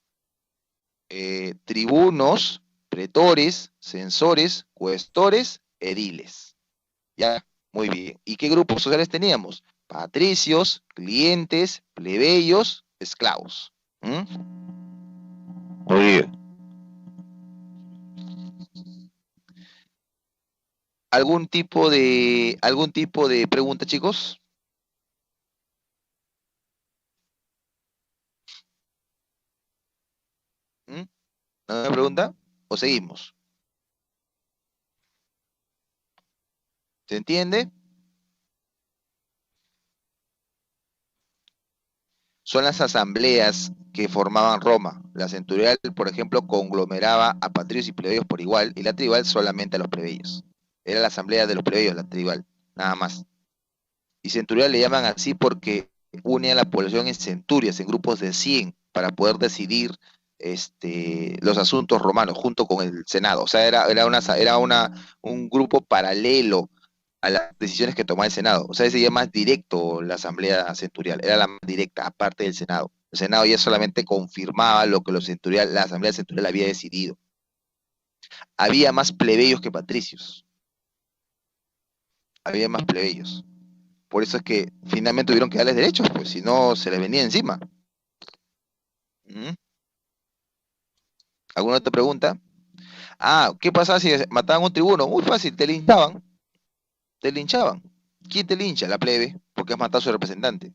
tribunos, pretores, censores, cuestores, ediles. ¿Ya? Muy bien. ¿Y qué grupos sociales teníamos? Patricios, clientes, plebeyos, esclavos. ¿Mm? Muy bien. ¿Algún tipo de pregunta, chicos? ¿Mm? ¿Alguna pregunta? ¿O seguimos? ¿Se entiende? Son las asambleas que formaban Roma. La centurial, por ejemplo, conglomeraba a patricios y plebeyos por igual, y la tribal solamente a los plebeyos. Era la asamblea de los plebeyos, la tribal, nada más. Y centurial le llaman así porque une a la población en centurias, en grupos de 100, para poder decidir los asuntos romanos junto con el Senado. O sea, un grupo paralelo a las decisiones que tomaba el Senado. O sea, ese ya más directo la asamblea centurial, era la más directa, aparte del Senado. El Senado ya solamente confirmaba lo que la asamblea centurial había decidido. Había más plebeyos que patricios, había más plebeyos. Por eso es que finalmente tuvieron que darles derechos, pues si no se les venía encima. ¿Mm? ¿Alguna otra pregunta? Ah, ¿qué pasaba si mataban a un tribuno? Muy fácil, te linchaban, te linchaban. ¿Quién te lincha? La plebe, porque has matado a su representante.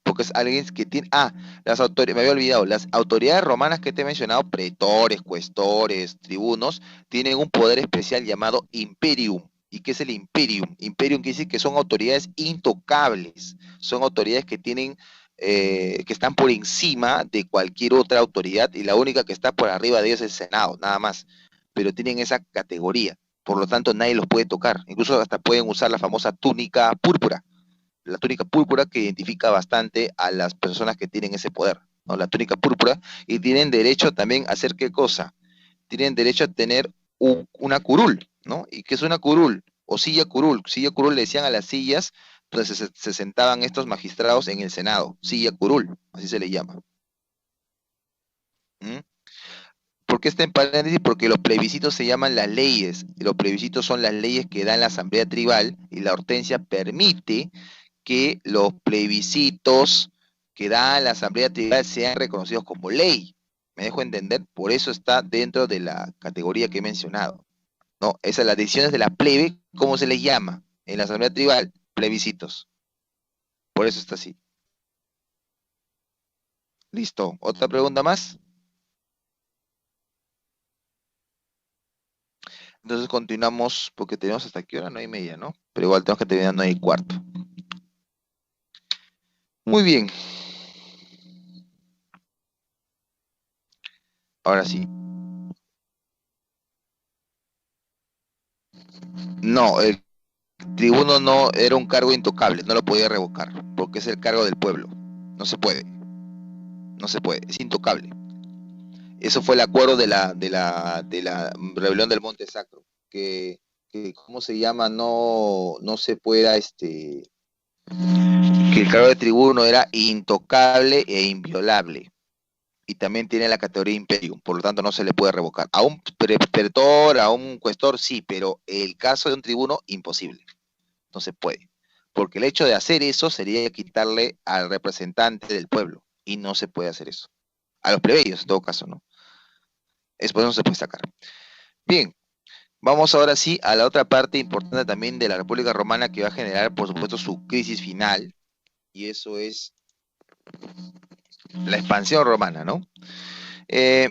Porque es alguien que tiene... Ah, las autoridades, me había olvidado, las autoridades romanas que te he mencionado, pretores, cuestores, tribunos, tienen un poder especial llamado imperium. ¿Y qué es el imperium? Imperium quiere decir que son autoridades intocables, son autoridades que tienen, que están por encima de cualquier otra autoridad y la única que está por arriba de ellos es el Senado, nada más. Pero tienen esa categoría, por lo tanto nadie los puede tocar, incluso hasta pueden usar la famosa túnica púrpura, la túnica púrpura que identifica bastante a las personas que tienen ese poder, ¿no? La túnica púrpura, y tienen derecho también a hacer qué cosa, tienen derecho a tener una curul, ¿no? ¿Y qué es una curul? O silla curul le decían a las sillas donde se sentaban estos magistrados en el Senado, silla curul, así se le llama. ¿Mm? ¿Por qué está en paréntesis? Porque los plebiscitos se llaman las leyes, y los plebiscitos son las leyes que da la Asamblea Tribal, y la Hortensia permite que los plebiscitos que da la Asamblea Tribal sean reconocidos como ley. ¿Me dejo entender? Por eso está dentro de la categoría que he mencionado, ¿no? Esas las decisiones de la plebe, ¿cómo se les llama? En la Asamblea Tribal, plebiscitos. Por eso está así. Listo. ¿Otra pregunta más? Entonces continuamos, porque tenemos hasta qué hora, 9:30, ¿no? Pero igual tenemos que terminar 9:15. Muy bien. Ahora sí. No, el tribuno no era un cargo intocable, no lo podía revocar, porque es el cargo del pueblo. No se puede, no se puede, es intocable. Eso fue el acuerdo de la rebelión del Monte Sacro, que ¿cómo se llama? No se pueda, que el cargo de tribuno era intocable e inviolable. Y también tiene la categoría imperium, por lo tanto no se le puede revocar. A un pretor, a un cuestor, sí, pero el caso de un tribuno, imposible. No se puede. Porque el hecho de hacer eso sería quitarle al representante del pueblo. Y no se puede hacer eso. A los plebeyos, en todo caso, ¿no? Es por eso no se puede sacar. Bien, vamos ahora sí a la otra parte importante también de la República Romana que va a generar, por supuesto, su crisis final. Y eso es la expansión romana, ¿no? Eh,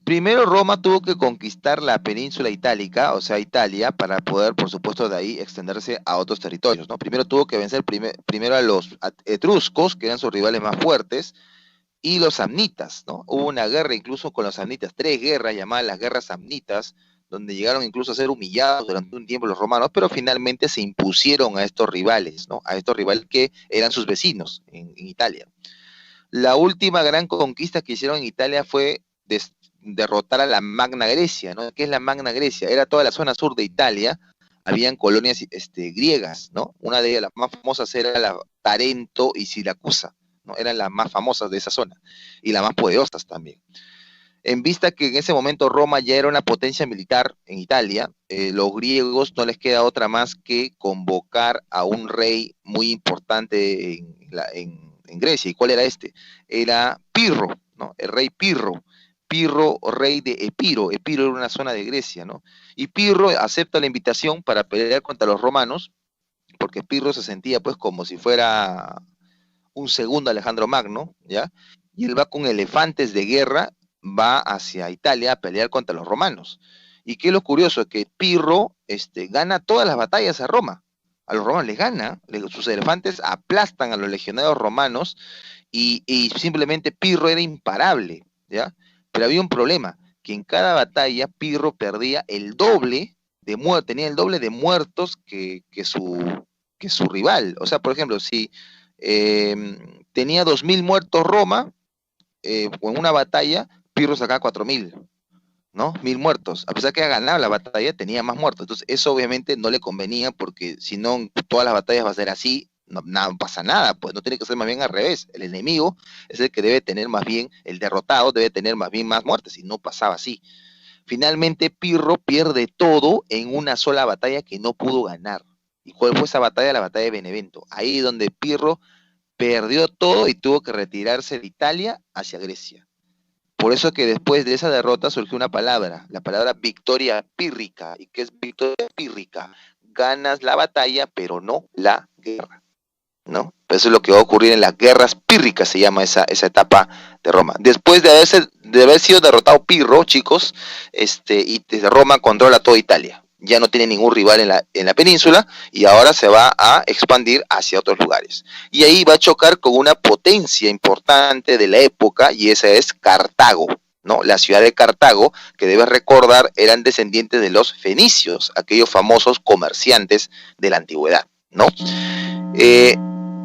Primero Roma tuvo que conquistar la península itálica, o sea, Italia, para poder, por supuesto, de ahí extenderse a otros territorios, ¿no? Primero tuvo que vencer primero a los etruscos, que eran sus rivales más fuertes, y los samnitas, ¿no? Hubo una guerra incluso con los samnitas, 3 guerras llamadas las guerras samnitas, donde llegaron incluso a ser humillados durante un tiempo los romanos, pero finalmente se impusieron a estos rivales, ¿no? A estos rivales que eran sus vecinos en Italia. La última gran conquista que hicieron en Italia fue derrotar a la Magna Grecia, ¿no? ¿Qué es la Magna Grecia? Era toda la zona sur de Italia, habían colonias griegas, ¿no? Una de ellas, las más famosas, era la Tarento y Siracusa, ¿no? Eran las más famosas de esa zona, y las más poderosas también. En vista que en ese momento Roma ya era una potencia militar en Italia, los griegos no les queda otra más que convocar a un rey muy importante en Grecia. ¿Y cuál era este? Era Pirro, ¿no? El rey Pirro. Pirro, rey de Epiro. Epiro era una zona de Grecia, ¿no? Y Pirro acepta la invitación para pelear contra los romanos, porque Pirro se sentía pues como si fuera un segundo Alejandro Magno, ¿ya? Y él va con elefantes de guerra, va hacia Italia a pelear contra los romanos. Y qué es lo curioso, es que Pirro gana todas las batallas a Roma. A los romanos les gana, sus elefantes aplastan a los legionarios romanos y simplemente Pirro era imparable, ¿ya? Pero había un problema, que en cada batalla Pirro perdía el doble de muertos, tenía el doble de muertos que su rival. O sea, por ejemplo, si tenía 2000 muertos Roma, en una batalla, Pirro sacaba 4000, ¿no? 1000 muertos. A pesar que ha ganado la batalla, tenía más muertos. Entonces, eso obviamente no le convenía, porque si no, todas las batallas va a ser así, no pasa nada, pues no tiene que ser más bien al revés. El enemigo es el que debe tener más bien, el derrotado debe tener más bien más muertes, y no pasaba así. Finalmente, Pirro pierde todo en una sola batalla que no pudo ganar. ¿Y cuál fue esa batalla? La batalla de Benevento. Ahí donde Pirro perdió todo y tuvo que retirarse de Italia hacia Grecia. Por eso que después de esa derrota surgió una palabra, la palabra victoria pírrica. ¿Y qué es victoria pírrica? Ganas la batalla, pero no la guerra, ¿no? Eso es lo que va a ocurrir en las guerras pírricas, se llama esa etapa de Roma. Después de haber sido derrotado Pirro, chicos, y desde Roma controla toda Italia. Ya no tiene ningún rival en la península, y ahora se va a expandir hacia otros lugares. Y ahí va a chocar con una potencia importante de la época, y esa es Cartago, ¿no? La ciudad de Cartago, que debes recordar, eran descendientes de los fenicios, aquellos famosos comerciantes de la antigüedad, ¿no?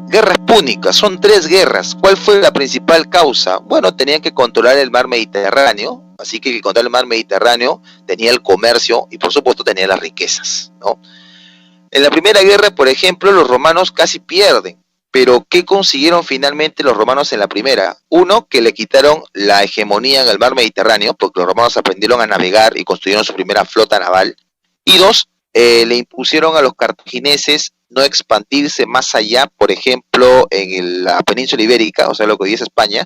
Guerras púnicas, son 3 guerras. ¿Cuál fue la principal causa? Bueno, tenían que controlar el mar Mediterráneo, así que controlar el mar Mediterráneo tenía el comercio y por supuesto tenía las riquezas, ¿no? En la primera guerra, por ejemplo, los romanos casi pierden, pero ¿qué consiguieron finalmente los romanos en la primera? Uno, que le quitaron la hegemonía en el mar Mediterráneo, porque los romanos aprendieron a navegar y construyeron su primera flota naval. Y 2, le impusieron a los cartagineses no expandirse más allá, por ejemplo, en la península ibérica, o sea, lo que hoy es España.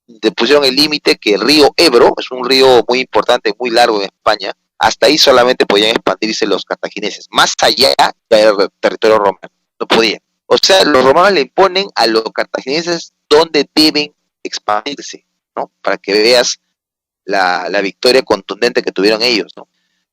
Le pusieron el límite que el río Ebro, es un río muy importante, muy largo en España, hasta ahí solamente podían expandirse los cartagineses. Más allá del territorio romano, no podían. O sea, los romanos le imponen a los cartagineses dónde deben expandirse, ¿no? Para que veas la victoria contundente que tuvieron ellos, ¿no?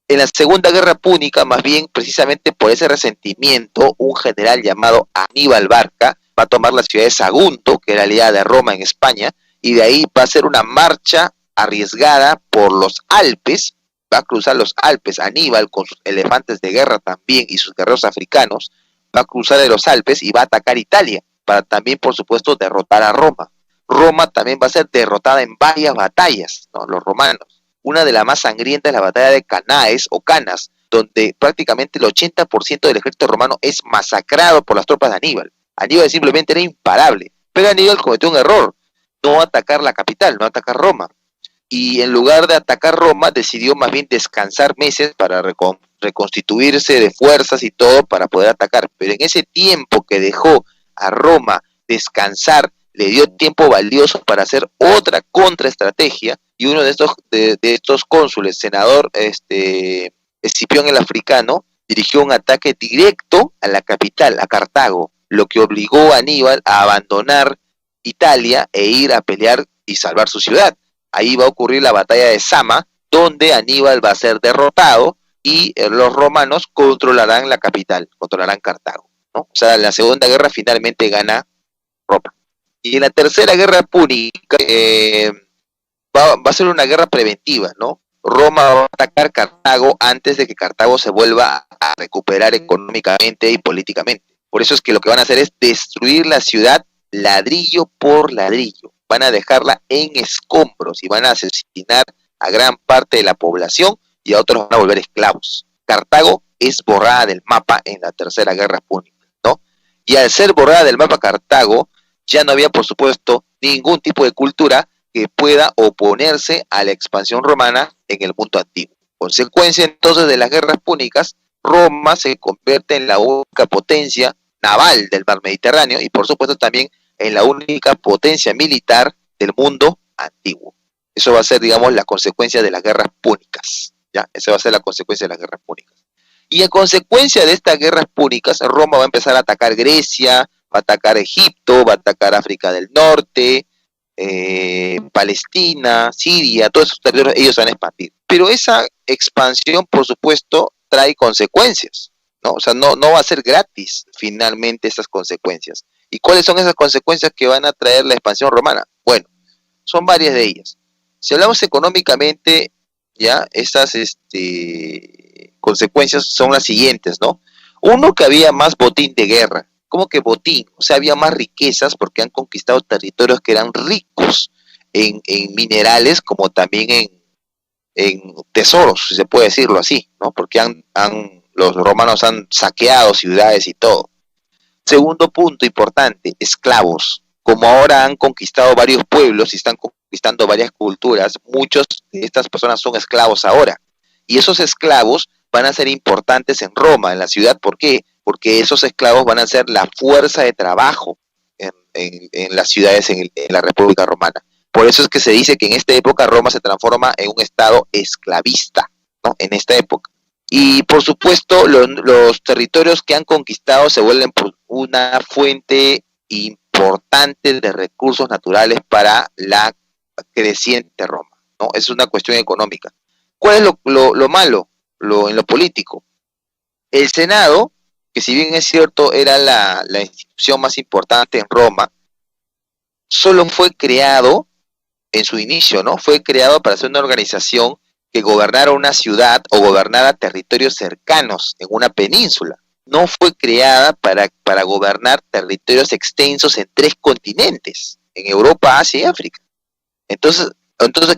En la Segunda Guerra Púnica, más bien, precisamente por ese resentimiento, un general llamado Aníbal Barca va a tomar la ciudad de Sagunto, que era aliada de Roma en España, y de ahí va a hacer una marcha arriesgada por los Alpes, va a cruzar los Alpes, Aníbal con sus elefantes de guerra también y sus guerreros africanos, va a cruzar de los Alpes y va a atacar Italia, para también, por supuesto, derrotar a Roma. Roma también va a ser derrotada en varias batallas, ¿no? Los romanos. Una de las más sangrientas es la batalla de Canaes o Canas, donde prácticamente el 80% del ejército romano es masacrado por las tropas de Aníbal. Aníbal simplemente era imparable, pero Aníbal cometió un error, no atacar la capital, no atacar Roma. Y en lugar de atacar Roma, decidió más bien descansar meses para reconstituirse de fuerzas y todo para poder atacar. Pero en ese tiempo que dejó a Roma descansar, le dio tiempo valioso para hacer otra contraestrategia, y uno de estos cónsules, senador Escipión el Africano, dirigió un ataque directo a la capital, a Cartago, lo que obligó a Aníbal a abandonar Italia e ir a pelear y salvar su ciudad. Ahí va a ocurrir la batalla de Sama, donde Aníbal va a ser derrotado y los romanos controlarán la capital, controlarán Cartago, ¿no? O sea, la Segunda Guerra finalmente gana Roma. Y en la Tercera Guerra Púnica va a ser una guerra preventiva, ¿no? Roma va a atacar Cartago antes de que Cartago se vuelva a recuperar económicamente y políticamente. Por eso es que lo que van a hacer es destruir la ciudad ladrillo por ladrillo. Van a dejarla en escombros y van a asesinar a gran parte de la población y a otros van a volver esclavos. Cartago es borrada del mapa en la Tercera Guerra Púnica, ¿no? Y al ser borrada del mapa Cartago, ya no había, por supuesto, ningún tipo de cultura que pueda oponerse a la expansión romana en el mundo antiguo. Consecuencia entonces de las guerras púnicas, Roma se convierte en la única potencia naval del mar Mediterráneo y por supuesto también en la única potencia militar del mundo antiguo. Eso va a ser, digamos, la consecuencia de las guerras púnicas, ¿ya? Esa va a ser la consecuencia de las guerras púnicas. Y a consecuencia de estas guerras púnicas, Roma va a empezar a atacar Grecia, va a atacar Egipto, va a atacar África del Norte, Palestina, Siria, todos esos territorios ellos van a expandir. Pero esa expansión, por supuesto, trae consecuencias, ¿no? O sea, no va a ser gratis finalmente esas consecuencias. ¿Y cuáles son esas consecuencias que van a traer la expansión romana? Bueno, son varias de ellas. Si hablamos económicamente, ya, esas consecuencias son las siguientes, ¿no? Uno, que había más botín de guerra. ¿Cómo que botín? O sea, había más riquezas porque han conquistado territorios que eran ricos en minerales como también en tesoros, si se puede decirlo así, ¿no? Porque los romanos han saqueado ciudades y todo. Segundo punto importante, esclavos. Como ahora han conquistado varios pueblos y están conquistando varias culturas, muchos de estas personas son esclavos ahora. Y esos esclavos van a ser importantes en Roma, en la ciudad. ¿Por qué? Porque esos esclavos van a ser la fuerza de trabajo en las ciudades en la República Romana. Por eso es que se dice que en esta época Roma se transforma en un estado esclavista, ¿no? En esta época. Y por supuesto los territorios que han conquistado se vuelven una fuente importante de recursos naturales para la creciente Roma, ¿no? Es una cuestión económica. ¿Cuál es lo malo en lo político? El Senado, que si bien es cierto era la institución más importante en Roma, solo fue creado en su inicio, ¿no? Fue creado para ser una organización que gobernara una ciudad o gobernara territorios cercanos en una península. No fue creada para gobernar territorios extensos en 3 continentes, en Europa, Asia y África. Entonces,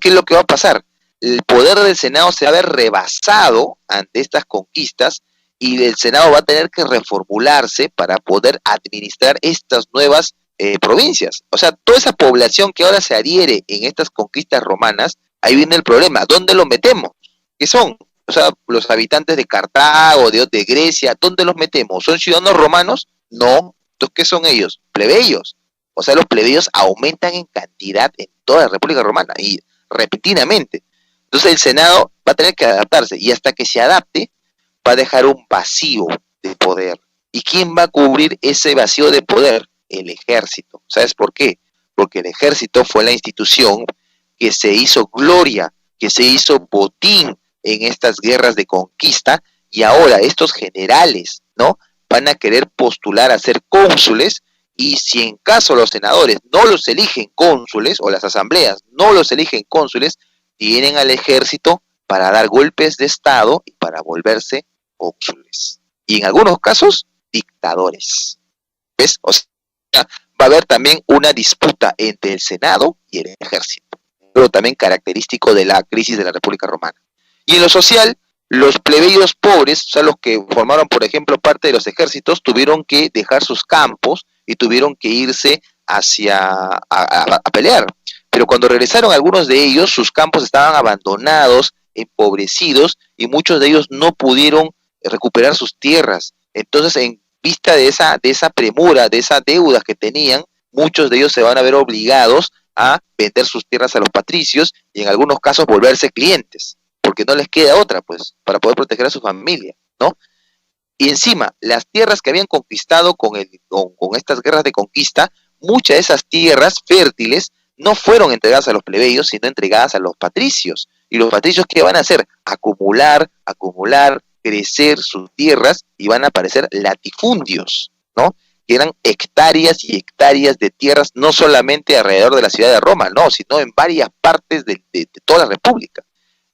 ¿qué es lo que va a pasar? El poder del Senado se va a ver rebasado ante estas conquistas y el Senado va a tener que reformularse para poder administrar estas nuevas provincias. O sea, toda esa población que ahora se adhiere en estas conquistas romanas, ahí viene el problema. ¿Dónde los metemos? ¿Qué son? O sea, los habitantes de Cartago, de Grecia, ¿dónde los metemos? ¿Son ciudadanos romanos? No. Entonces, ¿qué son ellos? Plebeyos. O sea, los plebeyos aumentan en cantidad en toda la República Romana y repentinamente. Entonces el Senado va a tener que adaptarse y hasta que se adapte va a dejar un vacío de poder. ¿Y quién va a cubrir ese vacío de poder? El ejército. ¿Sabes por qué? Porque el ejército fue la institución que se hizo gloria, que se hizo botín en estas guerras de conquista y ahora estos generales, ¿no? Van a querer postular a ser cónsules y si en caso los senadores no los eligen cónsules o las asambleas no los eligen cónsules, tienen al ejército para dar golpes de estado y para volverse cónsules. Y en algunos casos, dictadores. ¿Ves? O sea, va a haber también una disputa entre el Senado y el ejército. Pero también característico de la crisis de la República Romana. Y en lo social, los plebeyos pobres, o sea, los que formaron, por ejemplo, parte de los ejércitos, tuvieron que dejar sus campos y tuvieron que irse a pelear. Pero cuando regresaron algunos de ellos, sus campos estaban abandonados, empobrecidos, y muchos de ellos no pudieron recuperar sus tierras. Entonces, en vista de esa premura, de esa deuda que tenían, muchos de ellos se van a ver obligados a vender sus tierras a los patricios y en algunos casos volverse clientes, porque no les queda otra, pues, para poder proteger a su familia, ¿no? Y encima, las tierras que habían conquistado con estas guerras de conquista, muchas de esas tierras fértiles no fueron entregadas a los plebeyos, sino entregadas a los patricios. ¿Y los patricios qué van a hacer? Acumular, crecer sus tierras, y van a aparecer latifundios, ¿no? Que eran hectáreas y hectáreas de tierras, no solamente alrededor de la ciudad de Roma, no, sino en varias partes de toda la República.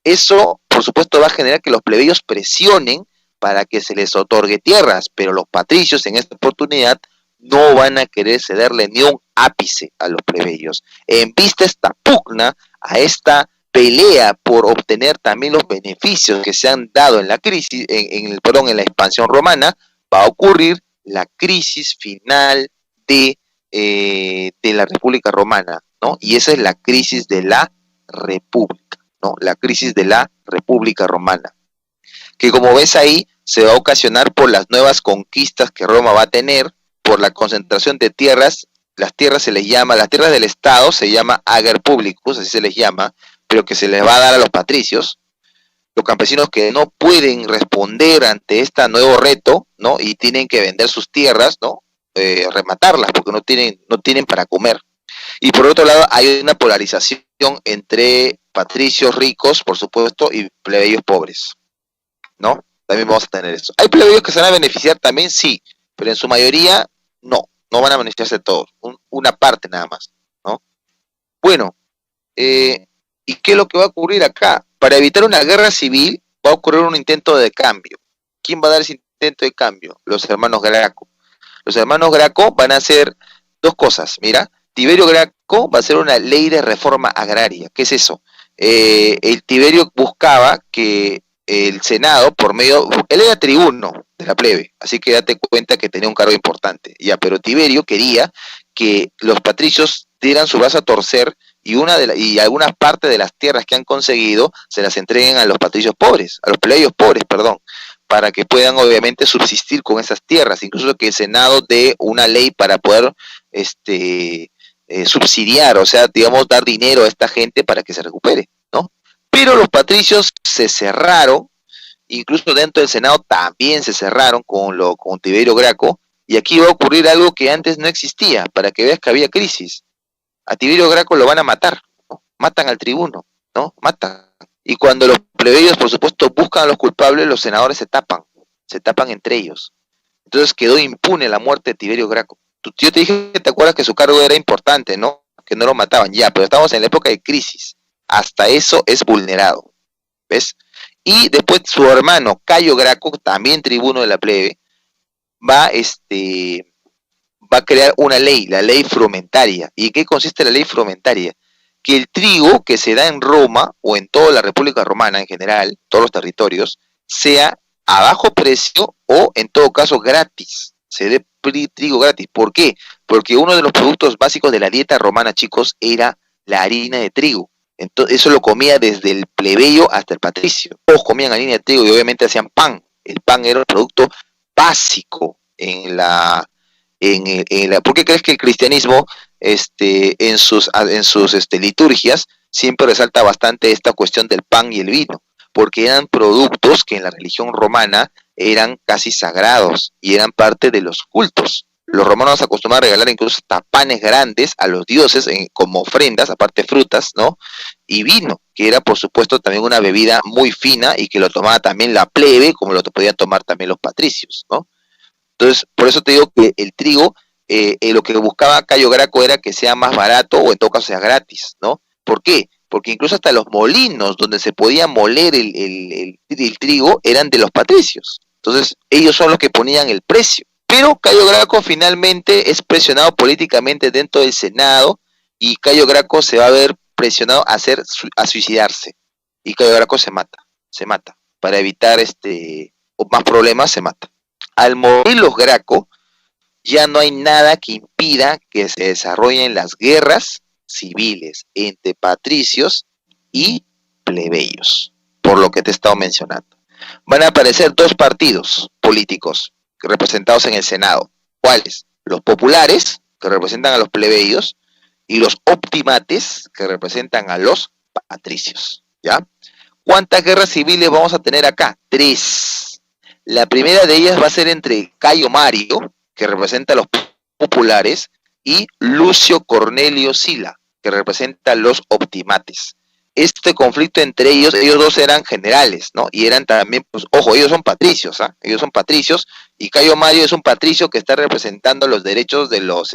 Eso, por supuesto, va a generar que los plebeyos presionen para que se les otorgue tierras, pero los patricios en esta oportunidad no van a querer cederle ni un ápice a los plebeyos. En vista esta pugna, a esta pelea por obtener también los beneficios que se han dado en la crisis, en la expansión romana, va a ocurrir la crisis final de la República Romana, ¿no? Y esa es la crisis de la República, ¿no? La crisis de la República Romana, que como ves ahí, se va a ocasionar por las nuevas conquistas que Roma va a tener, por la concentración de tierras. Las tierras se les llama, las tierras del Estado se llama ager publicus, así se les llama, pero que se les va a dar a los patricios, los campesinos que no pueden responder ante este nuevo reto, ¿no? Y tienen que vender sus tierras, ¿no? Rematarlas, porque no tienen para comer. Y por otro lado, hay una polarización entre patricios ricos, por supuesto, y plebeyos pobres, ¿no? También vamos a tener eso. ¿Hay plebeyos que se van a beneficiar también? Sí, pero en su mayoría no van a beneficiarse todos, una parte nada más, ¿no? Bueno, ¿y qué es lo que va a ocurrir acá? Para evitar una guerra civil va a ocurrir un intento de cambio. ¿Quién va a dar ese intento de cambio? Los hermanos Graco. Los hermanos Graco van a hacer dos cosas. Mira, Tiberio Graco va a hacer una ley de reforma agraria. ¿Qué es eso? El Tiberio buscaba que el Senado, él era tribuno de la plebe, así que date cuenta que tenía un cargo importante, ya, pero Tiberio quería que los patricios dieran su brazo a torcer y algunas partes de las tierras que han conseguido se las entreguen a los patricios pobres, a los plebeyos pobres, perdón, para que puedan obviamente subsistir con esas tierras, incluso que el Senado dé una ley para poder subsidiar, o sea, digamos, dar dinero a esta gente para que se recupere, ¿no? Pero los patricios se cerraron, incluso dentro del Senado también se cerraron con Tiberio Graco, y aquí va a ocurrir algo que antes no existía, para que veas que había crisis. A Tiberio Graco lo van a matar, ¿no? Matan al tribuno, ¿no? Matan. Y cuando los plebeyos, por supuesto, buscan a los culpables, los senadores se tapan entre ellos. Entonces quedó impune la muerte de Tiberio Graco. Yo te dije que te acuerdas que su cargo era importante, ¿no? Que no lo mataban, ya, pero estamos en la época de crisis. Hasta eso es vulnerado, ¿ves? Y después su hermano Cayo Graco, también tribuno de la plebe, va a crear una ley, la ley frumentaria. ¿Y en qué consiste la ley frumentaria? Que el trigo que se da en Roma o en toda la República Romana en general, todos los territorios, sea a bajo precio o en todo caso gratis. Se dé trigo gratis. ¿Por qué? Porque uno de los productos básicos de la dieta romana, chicos, era la harina de trigo. Entonces, eso lo comía desde el plebeyo hasta el patricio. Todos comían harina de trigo y obviamente hacían pan. El pan era un producto básico ¿por qué crees que el cristianismo en sus liturgias siempre resalta bastante esta cuestión del pan y el vino? Porque eran productos que en la religión romana eran casi sagrados y eran parte de los cultos. Los romanos acostumbraban a regalar incluso hasta panes grandes a los dioses como ofrendas, aparte frutas, ¿no? Y vino, que era por supuesto también una bebida muy fina y que lo tomaba también la plebe, como lo podían tomar también los patricios, ¿no? Entonces, por eso te digo que el trigo, lo que buscaba Cayo Graco era que sea más barato o en todo caso sea gratis, ¿no? ¿Por qué? Porque incluso hasta los molinos donde se podía moler el trigo eran de los patricios. Entonces, ellos son los que ponían el precio. Pero Cayo Graco finalmente es presionado políticamente dentro del Senado y Cayo Graco se va a ver presionado a suicidarse. Y Cayo Graco se mata. Para evitar más problemas, se mata. Al morir los Graco, ya no hay nada que impida que se desarrollen las guerras civiles entre patricios y plebeyos, por lo que te he estado mencionando. Van a aparecer dos partidos políticos representados en el Senado. ¿Cuáles? Los populares, que representan a los plebeyos, y los optimates, que representan a los patricios. ¿Ya? ¿Cuántas guerras civiles vamos a tener acá? 3. La primera de ellas va a ser entre Cayo Mario, que representa a los populares, y Lucio Cornelio Sila, que representa los optimates. Este conflicto entre ellos dos eran generales, ¿no? Y eran también, pues, ojo, ellos son patricios, ¿ah? Ellos son patricios, y Cayo Mario es un patricio que está representando los derechos de los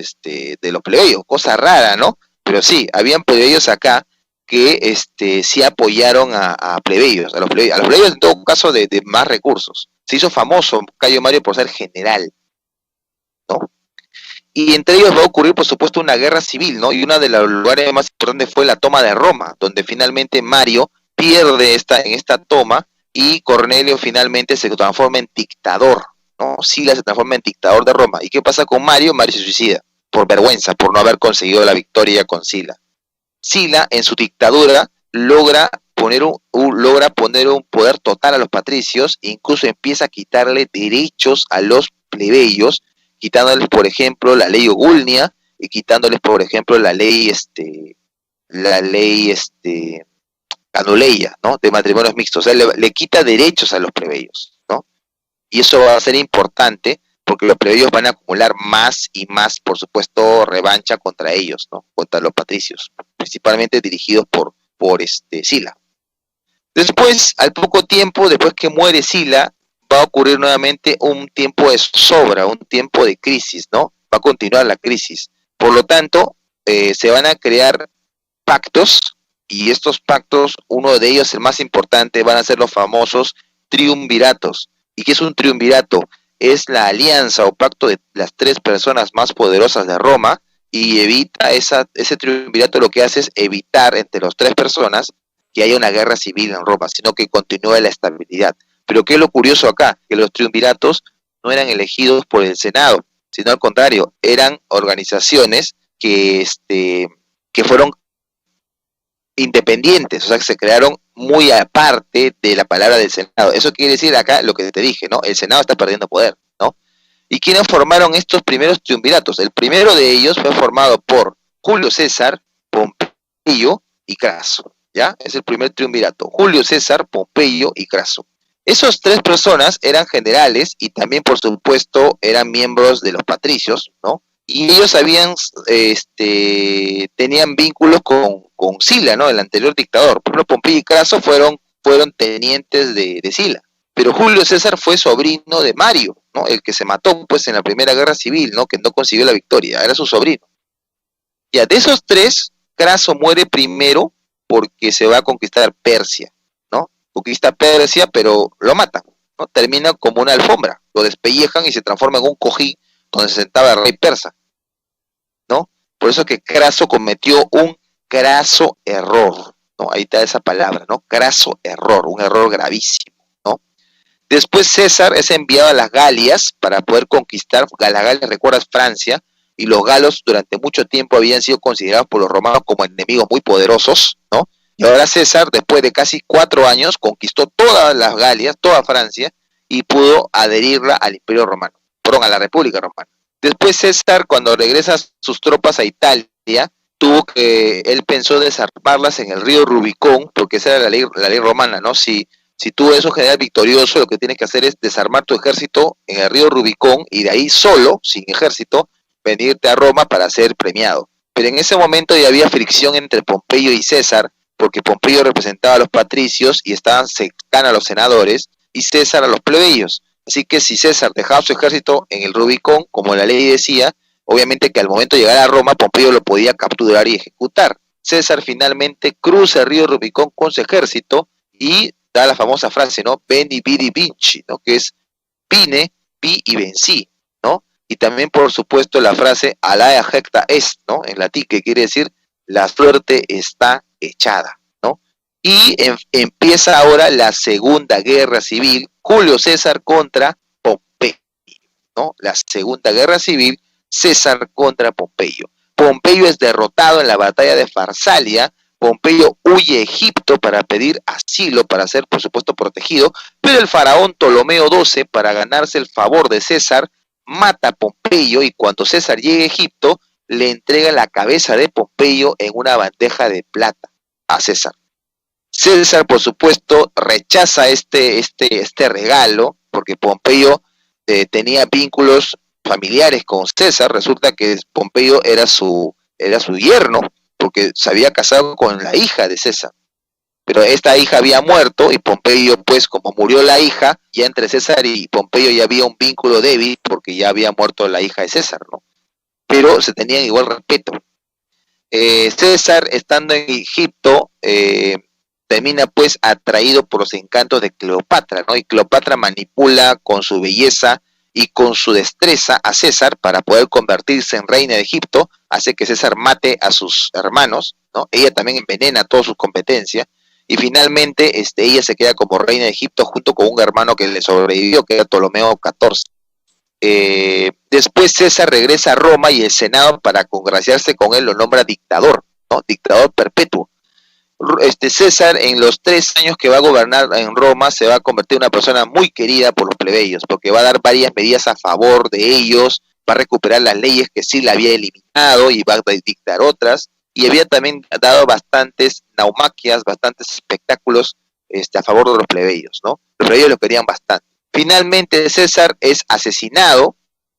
plebeyos, cosa rara, ¿no? Pero sí, habían plebeyos acá que sí apoyaron a plebeyos, a los plebeyos en todo caso de más recursos. Se hizo famoso Cayo Mario por ser general, ¿no? Y entre ellos va a ocurrir, por supuesto, una guerra civil, ¿no? Y uno de los lugares más importantes fue la toma de Roma, donde finalmente Mario pierde en esta toma y Cornelio finalmente se transforma en dictador, ¿no? Sila se transforma en dictador de Roma. ¿Y qué pasa con Mario? Mario se suicida, por vergüenza, por no haber conseguido la victoria con Sila. Sila, en su dictadura, logra poner un poder total a los patricios, e incluso empieza a quitarle derechos a los plebeyos, quitándoles, por ejemplo, la ley Ogulnia, y quitándoles, por ejemplo, la ley Anuleia, ¿no? De matrimonios mixtos. O sea, le quita derechos a los plebeyos, ¿no? Y eso va a ser importante porque los plebeyos van a acumular más y más, por supuesto, revancha contra ellos, ¿no? Contra los patricios, principalmente dirigidos por Sila. Después, al poco tiempo, después que muere Sila, va a ocurrir nuevamente un tiempo de zozobra, un tiempo de crisis, ¿no? Va a continuar la crisis. Por lo tanto, se van a crear pactos, y estos pactos, uno de ellos, el más importante, van a ser los famosos triunviratos. ¿Y qué es un triunvirato? Es la alianza o pacto de las tres personas más poderosas de Roma, y evita ese triunvirato, lo que hace es evitar entre las tres personas que haya una guerra civil en Roma, sino que continúe la estabilidad. Pero ¿qué es lo curioso acá? Que los triunviratos no eran elegidos por el Senado, sino al contrario, eran organizaciones que fueron independientes, o sea, que se crearon muy aparte de la palabra del Senado. Eso quiere decir acá lo que te dije, ¿no? El Senado está perdiendo poder, ¿no? ¿Y quiénes formaron estos primeros triunviratos? El primero de ellos fue formado por Julio César, Pompeyo y Craso, ¿ya? Es el primer triunvirato. Julio César, Pompeyo y Craso. Esas tres personas eran generales y también, por supuesto, eran miembros de los patricios, ¿no? Y ellos tenían vínculos con Sila, ¿no? El anterior dictador. Por ejemplo, Pompeyo y Craso fueron tenientes de Sila. Pero Julio César fue sobrino de Mario, ¿no? El que se mató, pues, en la Primera Guerra Civil, ¿no? Que no consiguió la victoria, era su sobrino. Ya, de esos tres, Craso muere primero porque se va a conquistar Persia, ¿no? Conquista Persia, pero lo matan, ¿no? Termina como una alfombra, lo despellejan y se transforma en un cojín donde se sentaba el rey persa, ¿no? Por eso que Craso cometió un craso error, ¿no? Ahí está esa palabra, ¿no? Craso error, un error gravísimo, ¿no? Después César es enviado a las Galias para poder conquistar, las Galias, recuerdas, Francia, y los galos durante mucho tiempo habían sido considerados por los romanos como enemigos muy poderosos, ¿no? Y ahora César, después de casi 4 años, conquistó todas las Galias, toda Francia, y pudo adherirla al Imperio Romano, a la República Romana. Después César, cuando regresa sus tropas a Italia, él pensó desarmarlas en el río Rubicón, porque esa era la ley romana, ¿no? Si tú eres un general victorioso, lo que tienes que hacer es desarmar tu ejército en el río Rubicón y de ahí solo, sin ejército, venirte a Roma para ser premiado. Pero en ese momento ya había fricción entre Pompeyo y César, porque Pompeyo representaba a los patricios y estaban cercanos a los senadores, y César a los plebeyos. Así que si César dejaba su ejército en el Rubicón, como la ley decía, obviamente que al momento de llegar a Roma, Pompeyo lo podía capturar y ejecutar. César finalmente cruza el río Rubicón con su ejército y da la famosa frase, ¿no? Veni, vidi, vinci, ¿no? Que es vine, vi y vencí, ¿no? Y también, por supuesto, la frase alea jecta est, ¿no? En latín, que quiere decir la suerte está echada, ¿no? Y empieza ahora la Segunda Guerra Civil, Julio César contra Pompeyo, ¿no? La Segunda Guerra Civil, César contra Pompeyo. Pompeyo es derrotado en la batalla de Farsalia. Pompeyo huye a Egipto para pedir asilo, para ser, por supuesto, protegido, pero el faraón Ptolomeo XII, para ganarse el favor de César, mata a Pompeyo, y cuando César llega a Egipto, le entrega la cabeza de Pompeyo en una bandeja de plata a César. César, por supuesto, rechaza este regalo, porque Pompeyo tenía vínculos familiares con César. Resulta que Pompeyo era su yerno, porque se había casado con la hija de César. Pero esta hija había muerto y Pompeyo, pues como murió la hija, ya entre César y Pompeyo ya había un vínculo débil porque ya había muerto la hija de César, ¿no? Pero se tenían igual respeto. César, estando en Egipto, termina pues atraído por los encantos de Cleopatra, ¿no? Y Cleopatra manipula con su belleza y con su destreza a César para poder convertirse en reina de Egipto, hace que César mate a sus hermanos, ¿no? Ella también envenena todas sus competencias, y finalmente ella se queda como reina de Egipto junto con un hermano que le sobrevivió, que era Ptolomeo XIV. Después César regresa a Roma y el Senado, para congraciarse con él, lo nombra dictador, ¿no? Dictador perpetuo. César, en los 3 años que va a gobernar en Roma, se va a convertir en una persona muy querida por los plebeyos, porque va a dar varias medidas a favor de ellos, va a recuperar las leyes que sí le había eliminado y va a dictar otras, y había también dado bastantes naumaquias, bastantes espectáculos a favor de los plebeyos, ¿no? Los plebeyos lo querían bastante. Finalmente César es asesinado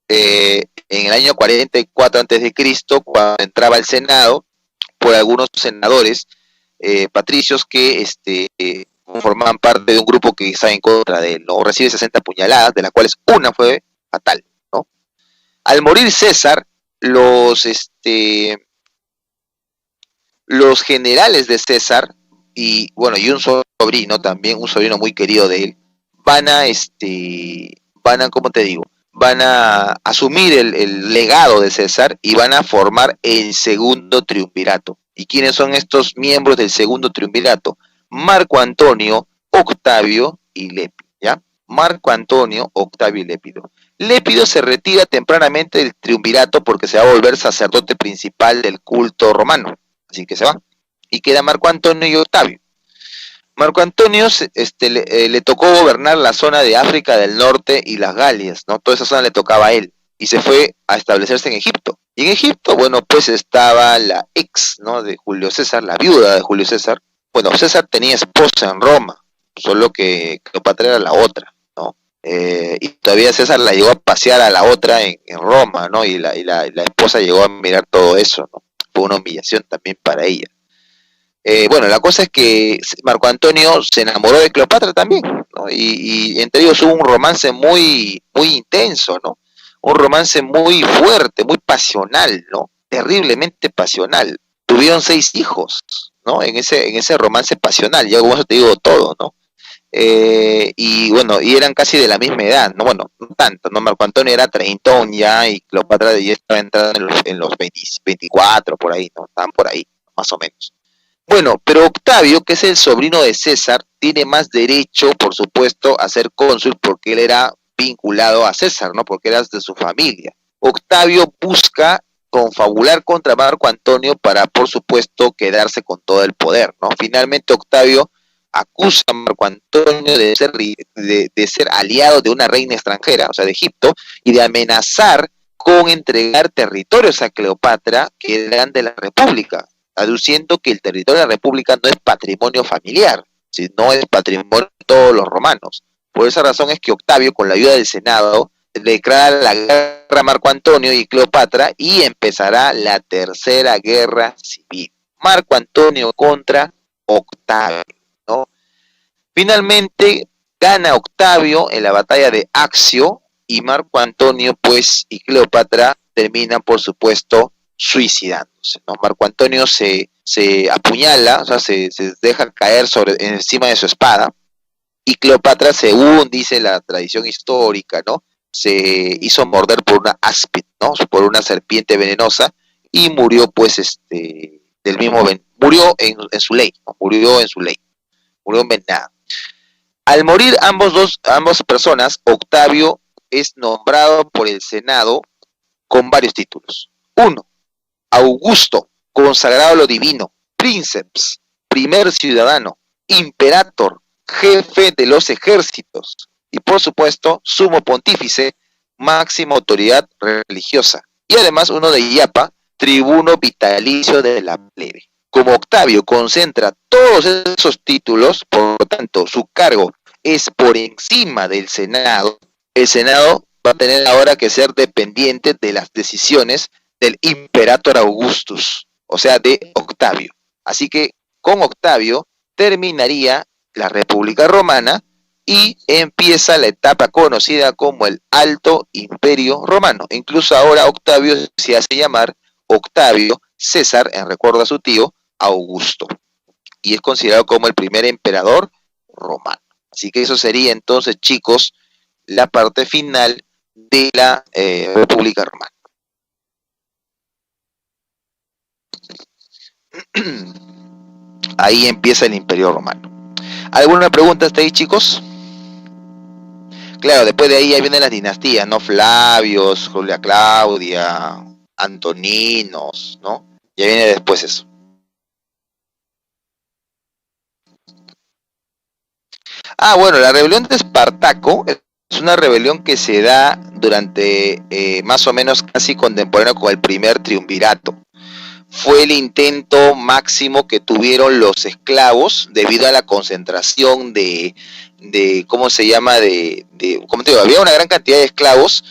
en el año 44 a.C., cuando entraba al Senado, por algunos senadores patricios que formaban parte de un grupo que estaba en contra de él, ¿no? Recibe 60 puñaladas, de las cuales una fue fatal, ¿no? Al morir César, los generales de César y un sobrino también, un sobrino muy querido de él, van a, ¿cómo te digo? Van a asumir el legado de César y van a formar el segundo triunvirato. ¿Y quiénes son estos miembros del segundo triunvirato? Marco Antonio, Octavio y Lépido, ¿ya? Marco Antonio, Octavio y Lépido. Lépido se retira tempranamente del triunvirato porque se va a volver sacerdote principal del culto romano, así que se va. Y queda Marco Antonio y Octavio. Marco Antonio le tocó gobernar la zona de África del Norte y las Galias, ¿no? Toda esa zona le tocaba a él, y se fue a establecerse en Egipto. Y en Egipto, pues estaba la ex, ¿no?, de Julio César, la viuda de Julio César. Bueno, César tenía esposa en Roma, solo que Cleopatra era la otra, ¿no? Y todavía César la llegó a pasear a la otra en Roma, ¿no? Y la esposa llegó a mirar todo eso, ¿no? Fue una humillación también para ella. La cosa es que Marco Antonio se enamoró de Cleopatra también, ¿no? Y entre ellos hubo un romance muy, muy intenso, ¿no? Un romance muy fuerte, muy pasional, ¿no? Terriblemente pasional. Tuvieron 6 hijos, ¿no? En ese romance pasional, ya con eso te digo todo, ¿no? Y eran casi de la misma edad, ¿no? Bueno, no tanto, ¿no? Marco Antonio era treintón ya y Cleopatra ya estaba entrando en los 20, 24, por ahí, ¿no? Estaban por ahí, más o menos. Bueno, pero Octavio, que es el sobrino de César, tiene más derecho, por supuesto, a ser cónsul porque él era vinculado a César, ¿no? Porque era de su familia. Octavio busca confabular contra Marco Antonio para, por supuesto, quedarse con todo el poder, ¿no? Finalmente Octavio acusa a Marco Antonio de ser aliado de una reina extranjera, o sea, de Egipto, y de amenazar con entregar territorios a Cleopatra que eran de la República, aduciendo que el territorio de la República no es patrimonio familiar, sino es patrimonio de todos los romanos. Por esa razón es que Octavio, con la ayuda del Senado, declara la guerra a Marco Antonio y Cleopatra y empezará la tercera guerra civil. Marco Antonio contra Octavio, ¿no? Finalmente gana Octavio en la batalla de Accio y Marco Antonio, pues, y Cleopatra terminan, por supuesto, suicidándose, ¿no? Marco Antonio se apuñala, o sea, se deja caer encima de su espada, y Cleopatra, según dice la tradición histórica, ¿no?, se hizo morder por una áspid, ¿no?, por una serpiente venenosa, y murió, pues, murió en su ley, ¿no? Murió envenenada. Al morir ambas personas, Octavio es nombrado por el Senado con varios títulos. 1. Augusto, consagrado a lo divino, princeps, primer ciudadano, imperator, jefe de los ejércitos y, por supuesto, sumo pontífice, máxima autoridad religiosa. Y además uno de Iapa, tribuno vitalicio de la plebe. Como Octavio concentra todos esos títulos, por lo tanto, su cargo es por encima del Senado, el Senado va a tener ahora que ser dependiente de las decisiones del Imperator Augustus, o sea, de Octavio. Octavio. Así que con Octavio terminaría la República Romana y empieza la etapa conocida como el Alto Imperio Romano. Incluso ahora Octavio se hace llamar Octavio César, en recuerdo a su tío Augusto, y es considerado como el primer emperador romano. Así que eso sería entonces, chicos, la parte final de la República Romana. Ahí empieza el Imperio Romano. ¿Alguna pregunta hasta ahí, chicos? Claro, después de ahí ya vienen las dinastías, ¿no? Flavios, Julia Claudia, Antoninos, ¿no? Ya viene después eso. Ah, bueno, la rebelión de Espartaco es una rebelión que se da durante más o menos casi contemporáneo con el primer triunvirato. Fue el intento máximo que tuvieron los esclavos debido a la concentración de ¿cómo se llama? ¿Cómo te digo? Había una gran cantidad de esclavos,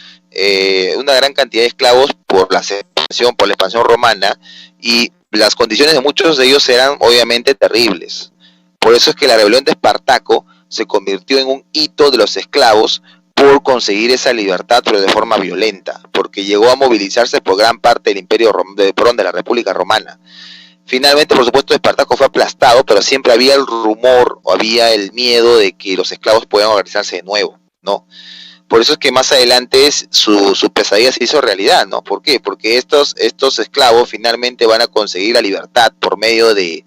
por la expansión romana, y las condiciones de muchos de ellos eran obviamente terribles. Por eso es que la rebelión de Espartaco se convirtió en un hito de los esclavos por conseguir esa libertad, pero de forma violenta, porque llegó a movilizarse por gran parte del Imperio, de la República Romana. Finalmente, por supuesto, Espartaco fue aplastado, pero siempre había el rumor o había el miedo de que los esclavos puedan organizarse de nuevo, ¿no? Por eso es que más adelante su pesadilla se hizo realidad, ¿no? ¿Por qué? Porque estos esclavos finalmente van a conseguir la libertad por medio de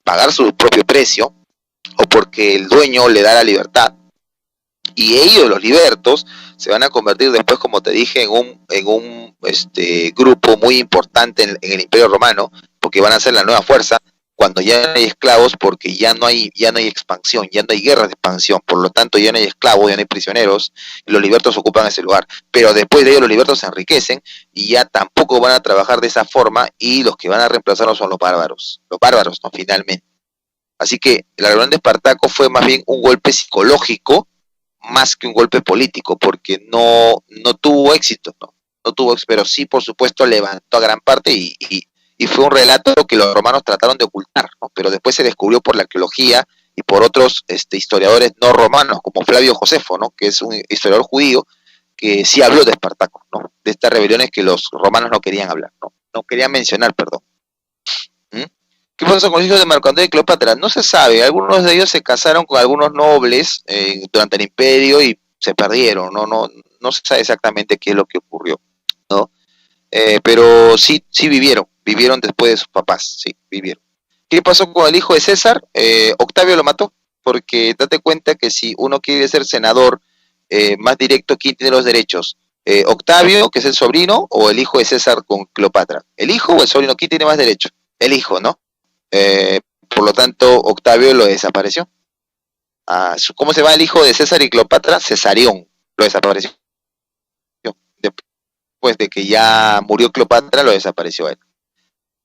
pagar su propio precio, o porque el dueño le da la libertad, y ellos, los libertos, se van a convertir después, como te dije, en un grupo muy importante en el Imperio Romano, porque van a ser la nueva fuerza cuando ya no hay esclavos, porque ya no hay expansión, ya no hay guerras de expansión, por lo tanto ya no hay esclavos, ya no hay prisioneros, y los libertos ocupan ese lugar. Pero después de ello los libertos se enriquecen y ya tampoco van a trabajar de esa forma, y los que van a reemplazarlos son los bárbaros, ¿no? Finalmente. Así que la rebelión de Espartaco fue más bien un golpe psicológico más que un golpe político, porque no tuvo éxito, no tuvo éxito, pero sí, por supuesto, levantó a gran parte y fue un relato que los romanos trataron de ocultar, ¿no? Pero después se descubrió por la arqueología y por otros historiadores no romanos, como Flavio Josefo, ¿no? Que es un historiador judío que sí habló de Espartaco, ¿no? De estas rebeliones que los romanos no querían hablar, no querían mencionar, perdón. ¿Qué pasó con los hijos de Marco Antonio y Cleopatra? No se sabe. Algunos de ellos se casaron con algunos nobles durante el imperio y se perdieron. No se sabe exactamente qué es lo que ocurrió, ¿no? Pero sí vivieron después de sus papás, sí, vivieron. ¿Qué pasó con el hijo de César? Octavio lo mató, porque date cuenta que si uno quiere ser senador más directo, ¿quién tiene los derechos? Octavio, que es el sobrino, o el hijo de César con Cleopatra. ¿El hijo o el sobrino? ¿Quién tiene más derecho? El hijo, ¿no? Por lo tanto, Octavio lo desapareció. ¿Cómo se va el hijo de César y Cleopatra? Cesarión lo desapareció. Después de que ya murió Cleopatra, lo desapareció él.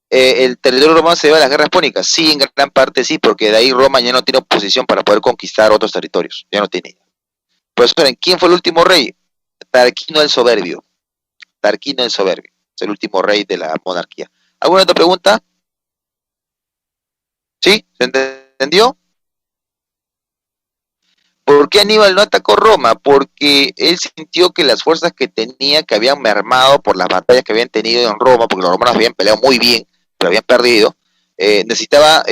¿El territorio romano se debe a las guerras púnicas? Sí, en gran parte sí, porque de ahí Roma ya no tiene oposición para poder conquistar otros territorios. Ya no tiene. Pues, ¿quién fue el último rey? Tarquino el Soberbio. Tarquino el Soberbio. Es el último rey de la monarquía. ¿Alguna otra pregunta? ¿Sí? ¿Se entendió? ¿Por qué Aníbal no atacó Roma? Porque él sintió que las fuerzas que tenía, que habían mermado por las batallas que habían tenido en Roma, porque los romanos habían peleado muy bien, pero habían perdido, necesitaba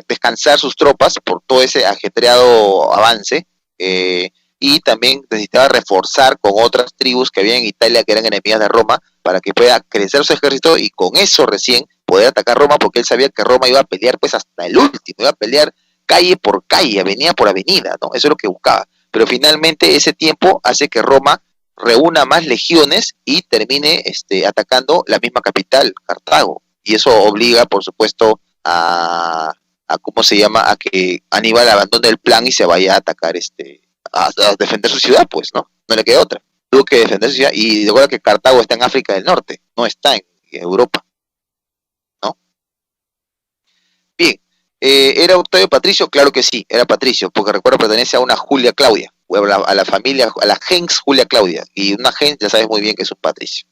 descansar sus tropas por todo ese ajetreado avance, y también necesitaba reforzar con otras tribus que había en Italia que eran enemigas de Roma, para que pueda crecer su ejército y con eso recién poder atacar Roma, porque él sabía que Roma iba a pelear pues hasta el último, iba a pelear calle por calle, avenida por avenida, ¿no? Eso es lo que buscaba. Pero finalmente ese tiempo hace que Roma reúna más legiones y termine atacando la misma capital, Cartago. Y eso obliga, por supuesto, a ¿cómo se llama? A que Aníbal abandone el plan y se vaya a atacar, a defender su ciudad, pues, ¿no? No le queda otra. Tuvo que defender su ciudad. Y recuerda que Cartago está en África del Norte, no está en Europa, ¿no? Bien. ¿Era Octavio Patricio? Claro que sí, era Patricio, porque recuerdo pertenece a una Julia Claudia, a la familia, a la gens Julia Claudia, y una gens ya sabes muy bien que es un patricio.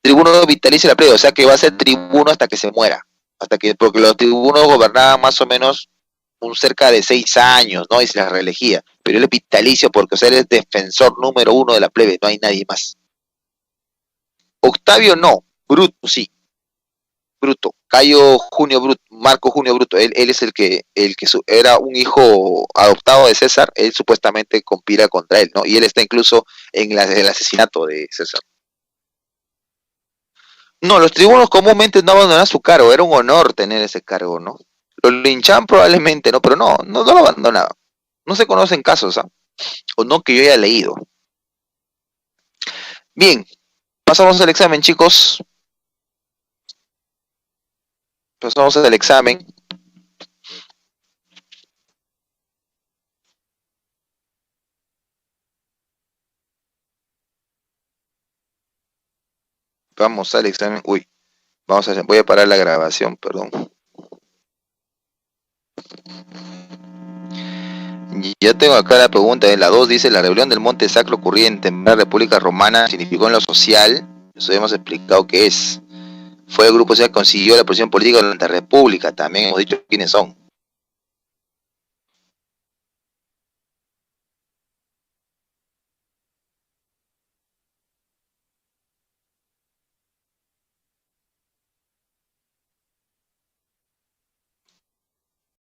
Tribuno vitalicio de la plebe, o sea que va a ser tribuno hasta que se muera, hasta que, porque los tribunos gobernaban más o menos un cerca de 6 años, ¿no? Y se les reelegía. Pero él es vitalicio porque, o sea, él es defensor número uno de la plebe, no hay nadie más. Octavio no, Bruto sí, Bruto, Cayo Junio Bruto, Marco Junio Bruto, él es el que era un hijo adoptado de César, él supuestamente conspira contra él, ¿no? Y él está incluso en el asesinato de César. No, los tribunos comúnmente no abandonan su cargo, era un honor tener ese cargo, ¿no? Los linchaban probablemente, ¿no? Pero no lo abandonaban. No se conocen casos, ¿ah? O no que yo haya leído. Bien, pasamos al examen, chicos. Pasamos al examen. Vamos al examen. Uy, voy a parar la grabación, perdón. Ya tengo acá la pregunta. En la 2 dice: la rebelión del Monte Sacro ocurrida en la República Romana significó en lo social. Eso hemos explicado qué es. Fue el grupo social que consiguió la posición política durante la República. También hemos dicho quiénes son.